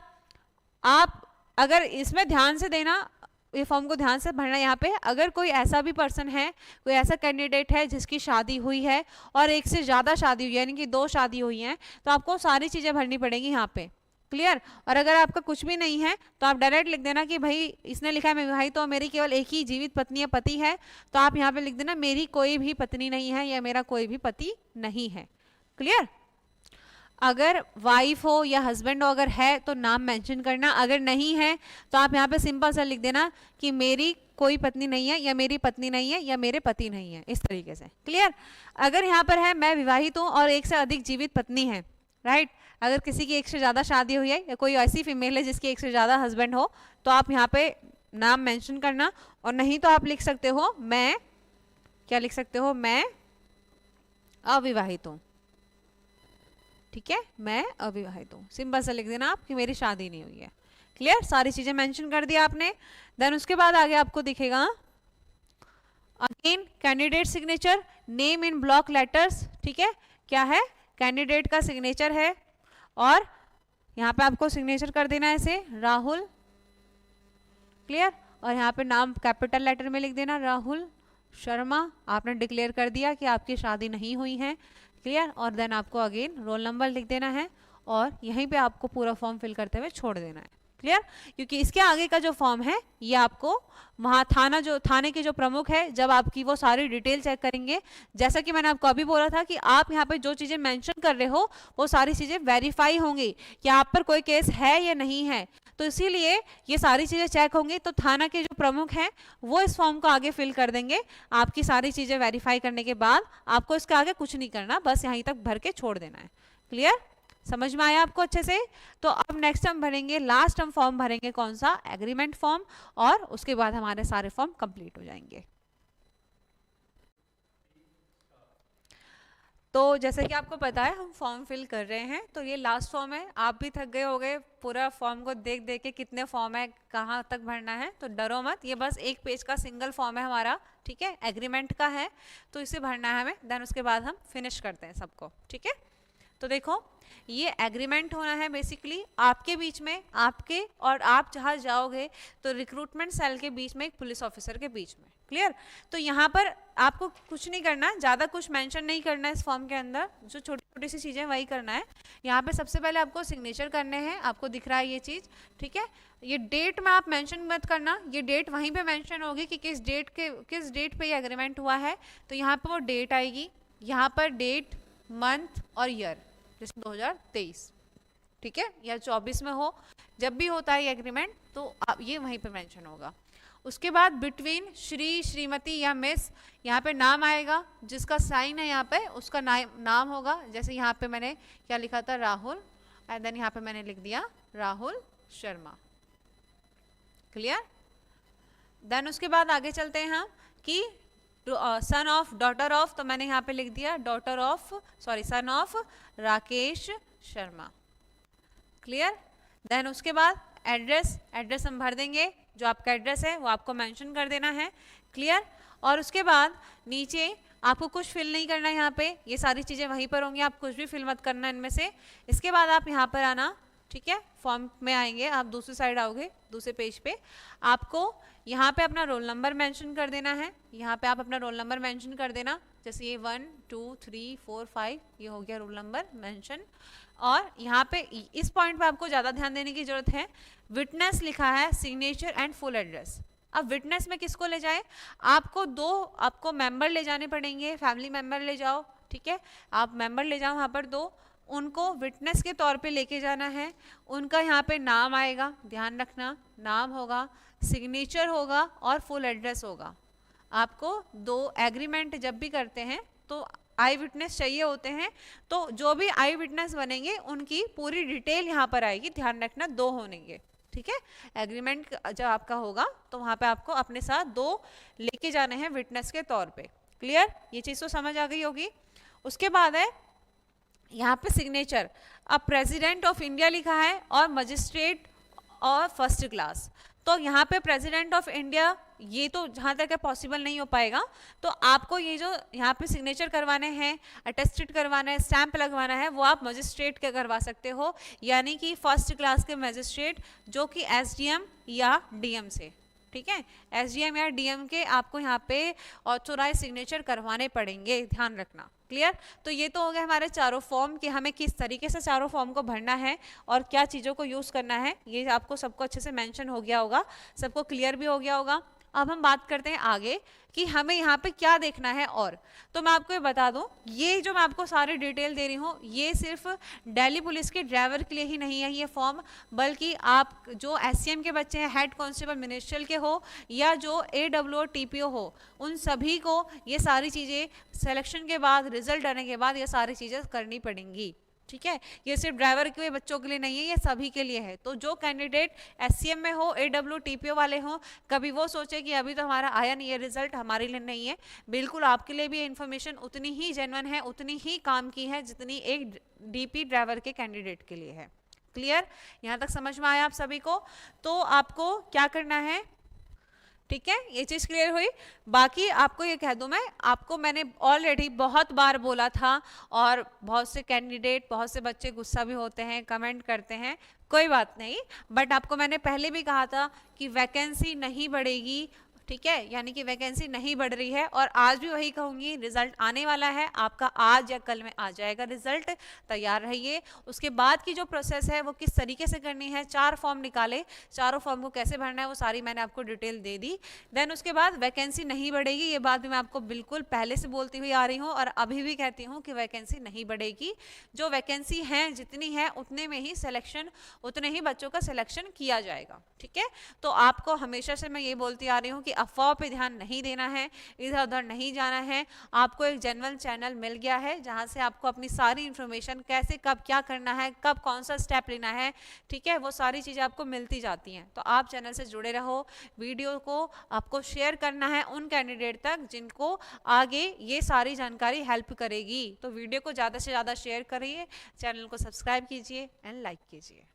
आप अगर इसमें ध्यान से देना, ये फॉर्म को ध्यान से भरना। यहाँ पे अगर कोई ऐसा भी पर्सन है, कोई ऐसा कैंडिडेट है जिसकी शादी हुई है और एक से ज़्यादा शादी हुई है, यानी कि 2 शादी हुई हैं, तो आपको सारी चीज़ें भरनी पड़ेगी यहाँ पे। क्लियर। और अगर आपका कुछ भी नहीं है तो आप डायरेक्ट लिख देना कि भाई इसने लिखा है मैं विवाहित हूँ, मेरी केवल एक ही जीवित पत्नी या पति है, तो आप यहाँ पे लिख देना मेरी कोई भी पत्नी नहीं है या मेरा कोई भी पति नहीं है। क्लियर। अगर वाइफ हो या हस्बैंड हो, अगर है तो नाम मेंशन करना, अगर नहीं है तो आप यहाँ पे सिंपल सा लिख देना कि मेरी कोई पत्नी नहीं है या मेरी पत्नी नहीं है या मेरे पति नहीं है, इस तरीके से। क्लियर। अगर यहाँ पर है मैं विवाहित हूँ और एक से अधिक जीवित पत्नी है, राइट, अगर किसी की एक से ज़्यादा शादी हुई है या कोई ऐसी फीमेल है जिसकी एक से ज़्यादा हस्बैंड हो, तो आप यहाँ पे नाम मेंशन करना। और नहीं तो आप लिख सकते हो मैं, क्या लिख सकते हो, मैं अविवाहित हूँ। ठीक है, मैं अविवाहित हूँ, सिंपल सा लिख देना आप कि मेरी शादी नहीं हुई है। क्लियर, सारी चीजें मेंशन कर दिया आपने। देन उसके बाद आगे आपको दिखेगा again candidate signature, name in block letters. ठीक है, क्या है, कैंडिडेट का सिग्नेचर है और यहाँ पे आपको सिग्नेचर कर देना है ऐसे राहुल। क्लियर। और यहाँ पे नाम कैपिटल लेटर में लिख देना राहुल शर्मा। आपने डिक्लेयर कर दिया कि आपकी शादी नहीं हुई है। क्लियर। और देन आपको अगेन रोल नंबर लिख देना है और यहीं पे आपको पूरा फॉर्म फिल करते हुए छोड़ देना है। क्लियर। क्योंकि इसके आगे का जो फॉर्म है ये आपको वहाँ थाने के जो प्रमुख है, जब आपकी वो सारी डिटेल चेक करेंगे, जैसा कि मैंने आपको अभी बोला था कि आप यहाँ पे जो चीज़ें मेंशन कर रहे हो वो सारी चीज़ें वेरीफाई होंगी कि आप पर कोई केस है या नहीं है, तो इसीलिए ये सारी चीज़ें चेक होंगी। तो थाना के जो प्रमुख हैं वो इस फॉर्म को आगे फिल कर देंगे। आपकी सारी चीज़ें वेरीफाई करने के बाद आपको इसके आगे कुछ नहीं करना, बस यहीं तक भर के छोड़ देना है। क्लियर, समझ में आया आपको अच्छे से। तो अब नेक्स्ट हम भरेंगे, लास्ट हम फॉर्म भरेंगे कौन सा, एग्रीमेंट फॉर्म, और उसके बाद हमारे सारे फॉर्म कंप्लीट हो जाएंगे। तो जैसे कि आपको पता है हम फॉर्म फिल कर रहे हैं, तो ये लास्ट फॉर्म है। आप भी थक गए होंगे पूरा फॉर्म को देख देख के, कितने फॉर्म है, कहाँ तक भरना है, तो डरो मत, ये बस एक पेज का सिंगल फॉर्म है हमारा। ठीक है, एग्रीमेंट का है, तो इसे भरना है हमें। देन उसके बाद हम फिनिश करते हैं सबको। ठीक है, तो देखो ये एग्रीमेंट होना है बेसिकली आपके बीच में, आपके और आप जहाँ जाओगे तो रिक्रूटमेंट सेल के बीच में, एक पुलिस ऑफिसर के बीच में। क्लियर। तो यहाँ पर आपको कुछ नहीं करना, ज़्यादा कुछ मेंशन नहीं करना इस फॉर्म के अंदर, जो छोटी छोटी सी चीज़ें वही करना है। यहाँ पे सबसे पहले आपको सिग्नेचर करने हैं, आपको दिख रहा है ये चीज़, ठीक है। ये डेट में आप मेंशन मत करना, ये डेट वहीं पे मेंशन होगी कि किस डेट पे ये एग्रीमेंट हुआ है। तो यहाँ पे वो डेट आएगी, यहाँ पर डेट, मंथ और ईयर, जैसे 2023, ठीक है, या 24 में हो, जब भी होता है ये एग्रीमेंट तो आप ये वहीं पे मेंशन होगा। उसके बाद बिटवीन श्री, श्रीमती या मिस, यहाँ पे नाम आएगा, जिसका साइन है यहाँ पे उसका नाम होगा। जैसे यहाँ पे मैंने क्या लिखा था, राहुल, एंड देन यहाँ पे मैंने लिख दिया राहुल शर्मा। क्लियर। देन उसके बाद आगे चलते हैं हम कि सन ऑफ, डॉटर ऑफ, तो मैंने यहाँ पे लिख दिया daughter of, sorry son of Rakesh Sharma. Clear. Then उसके बाद एड्रेस हम भर देंगे, जो आपका एड्रेस है वो आपको मेंशन कर देना है। क्लियर। और उसके बाद नीचे आपको कुछ फिल नहीं करना है, यहाँ पे ये सारी चीज़ें वहीं पर होंगी, आप कुछ भी फिल मत करना इनमें से। इसके बाद आप यहाँ पर आना, ठीक है, फॉर्म में आएंगे, आप दूसरी साइड आओगे, दूसरे पेज पे आपको यहाँ पे अपना रोल नंबर मेंशन कर देना है। यहाँ पे आप अपना रोल नंबर मेंशन कर देना, जैसे ये 1 2 3 4 5 ये हो गया रोल नंबर मेंशन। और यहाँ पे इस पॉइंट पे आपको ज़्यादा ध्यान देने की जरूरत है, विटनेस लिखा है, सिग्नेचर एंड फुल एड्रेस। अब विटनेस में किसको ले जाए, आपको मेंबर ले जाने पड़ेंगे, फैमिली मेंबर ले जाओ, ठीक है, आप मेंबर ले जाओ वहाँ पर 2, उनको विटनेस के तौर पे लेके जाना है। उनका यहाँ पे नाम आएगा, ध्यान रखना, नाम होगा, सिग्नेचर होगा और फुल एड्रेस होगा। आपको 2 एग्रीमेंट जब भी करते हैं तो आई विटनेस चाहिए होते हैं, तो जो भी आई विटनेस बनेंगे उनकी पूरी डिटेल यहाँ पर आएगी, ध्यान रखना 2 होंगे, ठीक है। एग्रीमेंट जब आपका होगा तो वहाँ पे आपको अपने साथ 2 लेके जाने हैं विटनेस के तौर पे। क्लियर, ये चीज़ तो समझ आ गई होगी। उसके बाद है यहाँ पे सिग्नेचर, अब प्रेसिडेंट ऑफ इंडिया लिखा है और मजिस्ट्रेट और फर्स्ट क्लास। तो यहाँ पे प्रेसिडेंट ऑफ इंडिया ये तो जहाँ तक है पॉसिबल नहीं हो पाएगा, तो आपको ये जो यहाँ पे सिग्नेचर करवाने हैं, अटेस्टेड करवाना है, स्टैंप लगवाना है, वो आप मजिस्ट्रेट के करवा सकते हो, यानी कि फर्स्ट क्लास के मजिस्ट्रेट जो कि एसडीएम या डीएम से, ठीक है, एसडीएम या डीएम के आपको यहाँ पे ऑथोराइज सिग्नेचर करवाने पड़ेंगे, ध्यान रखना। क्लियर। तो ये तो हो गया हमारे चारों फॉर्म कि हमें किस तरीके से चारों फॉर्म को भरना है और क्या चीज़ों को यूज़ करना है, ये आपको सबको अच्छे से मेंशन हो गया होगा, सबको क्लियर भी हो गया होगा। अब हम बात करते हैं आगे कि हमें यहाँ पे क्या देखना है। और तो मैं आपको ये बता दूं, ये जो मैं आपको सारी डिटेल दे रही हूँ ये सिर्फ दिल्ली पुलिस के ड्राइवर के लिए ही नहीं है ये फॉर्म, बल्कि आप जो एससीएम के बच्चे हैं, हेड कांस्टेबल मिनिस्ट्रियल के हो या जो एडब्ल्यूओ टीपीओ हो, उन सभी को ये सारी चीज़ें सिलेक्शन के बाद, रिजल्ट आने के बाद ये सारी चीज़ें करनी पड़ेंगी, ठीक है। ये सिर्फ ड्राइवर के बच्चों के लिए नहीं है, ये सभी के लिए है। तो जो कैंडिडेट एससीएम में हो, एडब्ल्यू टीपीओ वाले हो, कभी वो सोचे कि अभी तो हमारा आया नहीं है रिजल्ट, हमारे लिए नहीं है, बिल्कुल आपके लिए भी इन्फॉर्मेशन उतनी ही जेन्युइन है, उतनी ही काम की है जितनी एक डीपी ड्राइवर के कैंडिडेट के लिए है। क्लियर, यहाँ तक समझ में आया आप सभी को। तो आपको क्या करना है, ठीक है, ये चीज़ क्लियर हुई। बाकी आपको ये कह दूं, मैंने ऑलरेडी बहुत बार बोला था, और बहुत से कैंडिडेट, बहुत से बच्चे गुस्सा भी होते हैं, कमेंट करते हैं, कोई बात नहीं, बट आपको मैंने पहले भी कहा था कि वैकेंसी नहीं बढ़ेगी, ठीक है, यानी कि वैकेंसी नहीं बढ़ रही है, और आज भी वही कहूँगी, रिजल्ट आने वाला है आपका, आज या कल में आ जाएगा रिजल्ट, तैयार रहिए। उसके बाद की जो प्रोसेस है वो किस तरीके से करनी है, 4 फॉर्म निकाले, चारों फॉर्म को कैसे भरना है वो सारी मैंने आपको डिटेल दे दी। देन उसके बाद वैकेंसी नहीं बढ़ेगी, ये बात भी मैं आपको बिल्कुल पहले से बोलती हुई आ रही हूँ और अभी भी कहती हूँ कि वैकेंसी नहीं बढ़ेगी। जो वैकेंसी है जितनी है उतने में ही सिलेक्शन, उतने ही बच्चों का सिलेक्शन किया जाएगा, ठीक है। तो आपको हमेशा से मैं ये बोलती आ रही हूँ कि अफवाह पे ध्यान नहीं देना है, इधर उधर नहीं जाना है। आपको एक जेन्युइन चैनल मिल गया है जहाँ से आपको अपनी सारी इन्फॉर्मेशन, कैसे कब क्या करना है, कब कौन सा स्टेप लेना है, ठीक है, वो सारी चीज़ें आपको मिलती जाती हैं। तो आप चैनल से जुड़े रहो, वीडियो को आपको शेयर करना है उन कैंडिडेट तक जिनको आगे ये सारी जानकारी हेल्प करेगी। तो वीडियो को ज़्यादा से ज़्यादा शेयर करिए, चैनल को सब्सक्राइब कीजिए एंड लाइक कीजिए।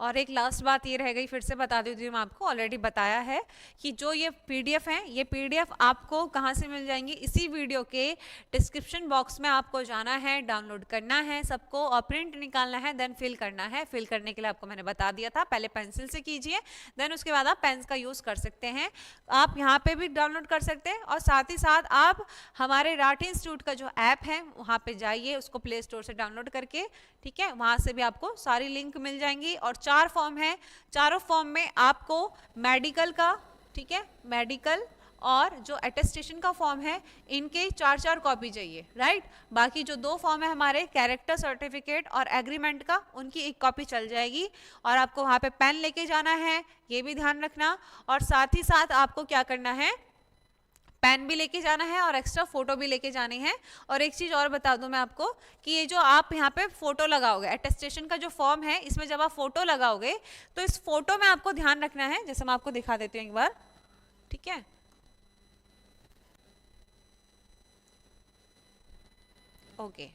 और एक लास्ट बात ये रह गई, फिर से बता देती हूँ, मैं आपको ऑलरेडी बताया है कि जो ये पीडीएफ है, ये पीडीएफ आपको कहाँ से मिल जाएंगी, इसी वीडियो के डिस्क्रिप्शन बॉक्स में आपको जाना है, डाउनलोड करना है सबको और प्रिंट निकालना है, देन फिल करना है। फिल करने के लिए आपको मैंने बता दिया था, पहले पेंसिल से कीजिए, देन उसके बाद आप पेन्स का यूज़ कर सकते हैं। आप यहाँ पे भी डाउनलोड कर सकते हैं और साथ ही साथ आप हमारे राठी इंस्टीट्यूट का जो ऐप है वहाँ पे जाइए, उसको प्ले स्टोर से डाउनलोड करके, ठीक है, वहाँ से भी आपको सारी लिंक मिल जाएंगी। और 4 फॉर्म है, चारों फॉर्म में आपको मेडिकल का, ठीक है, मेडिकल और जो अटेस्टेशन का फॉर्म है, इनके 4-4 कॉपी चाहिए, राइट। बाकी जो 2 फॉर्म है हमारे कैरेक्टर सर्टिफिकेट और एग्रीमेंट का, उनकी 1 कॉपी चल जाएगी। और आपको वहाँ पे पेन लेके जाना है, ये भी ध्यान रखना। और साथ ही साथ आपको क्या करना है, पेन भी लेके जाना है और एक्स्ट्रा फोटो भी लेके जानी है। और एक चीज़ और बता दूं मैं आपको कि ये जो आप यहाँ पे फोटो लगाओगे, अटेस्टेशन का जो फॉर्म है, इसमें जब आप फोटो लगाओगे तो इस फोटो में आपको ध्यान रखना है, जैसे मैं आपको दिखा देती हूँ एक बार, ठीक है। ओके,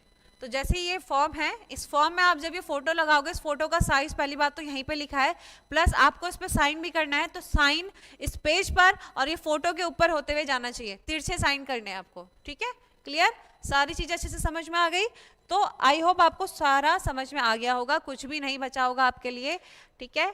तो जैसे ये फॉर्म है, इस फॉर्म में आप जब ये फोटो लगाओगे, इस फोटो का साइज पहली बात तो यहीं पे लिखा है, प्लस आपको इस पे साइन भी करना है। तो साइन इस पेज पर और ये फोटो के ऊपर होते हुए जाना चाहिए, तिरछे साइन करने हैं आपको, ठीक है। क्लियर, सारी चीज़ें अच्छे से समझ में आ गई? तो आई होप आपको सारा समझ में आ गया होगा, कुछ भी नहीं बचा होगा आपके लिए, ठीक है।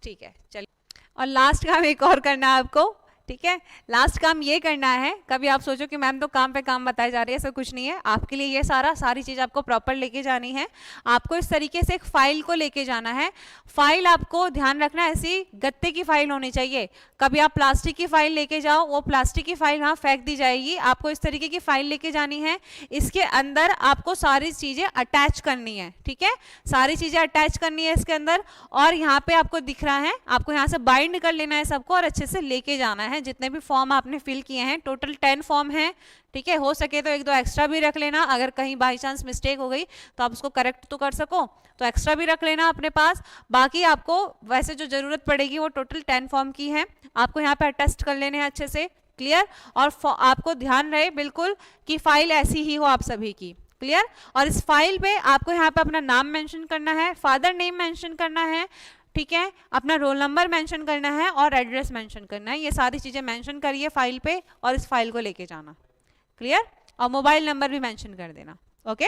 ठीक है, चलिए। और लास्ट काम एक और करना है आपको, ठीक है। लास्ट काम ये करना है, कभी आप सोचो कि मैम तो काम पे काम बताए जा रही है, ऐसा कुछ नहीं है। आपके लिए ये सारी चीज़ आपको प्रॉपर लेके जानी है। आपको इस तरीके से एक फाइल को लेके जाना है। फाइल आपको ध्यान रखना ऐसी गत्ते की फाइल होनी चाहिए। कभी आप प्लास्टिक की फाइल लेके जाओ, वो प्लास्टिक की फाइल वहाँ फेंक दी जाएगी। आपको इस तरीके की फाइल लेके जानी है, इसके अंदर आपको सारी चीज़ें अटैच करनी है, ठीक है। सारी चीज़ें अटैच करनी है इसके अंदर। और यहाँ पे आपको दिख रहा है, आपको यहाँ से बाइंड कर लेना है सबको और अच्छे से लेके जाना है। जितने भी फॉर्म आपने फिल किए हैं, टोटल 10 फॉर्म हैं, ठीक है। हो सके तो 1-2 एक्स्ट्रा भी रख लेना, अगर कहीं बाई चांस मिस्टेक हो गई तो आप उसको करेक्ट तो कर सको, तो एक्स्ट्रा भी रख लेना अपने पास। बाकी आपको वैसे जो जरूरत पड़ेगी वो टोटल 10 फॉर्म की है, आपको यहाँ पे अटेस्ट कर लेने हैं अच्छे से। क्लियर, और आपको ध्यान रहे बिल्कुल कि फाइल ऐसी ही हो आप सभी की। क्लियर, और इस फाइल पे आपको यहाँ पे अपना नाम मेंशन करना है, फादर नेम मेंशन करना है, ठीक है, अपना रोल नंबर मेंशन करना है और एड्रेस मेंशन करना है। ये सारी चीज़ें मेंशन करिए फाइल पे और इस फाइल को लेके जाना। क्लियर, और मोबाइल नंबर भी मेंशन कर देना। ओके।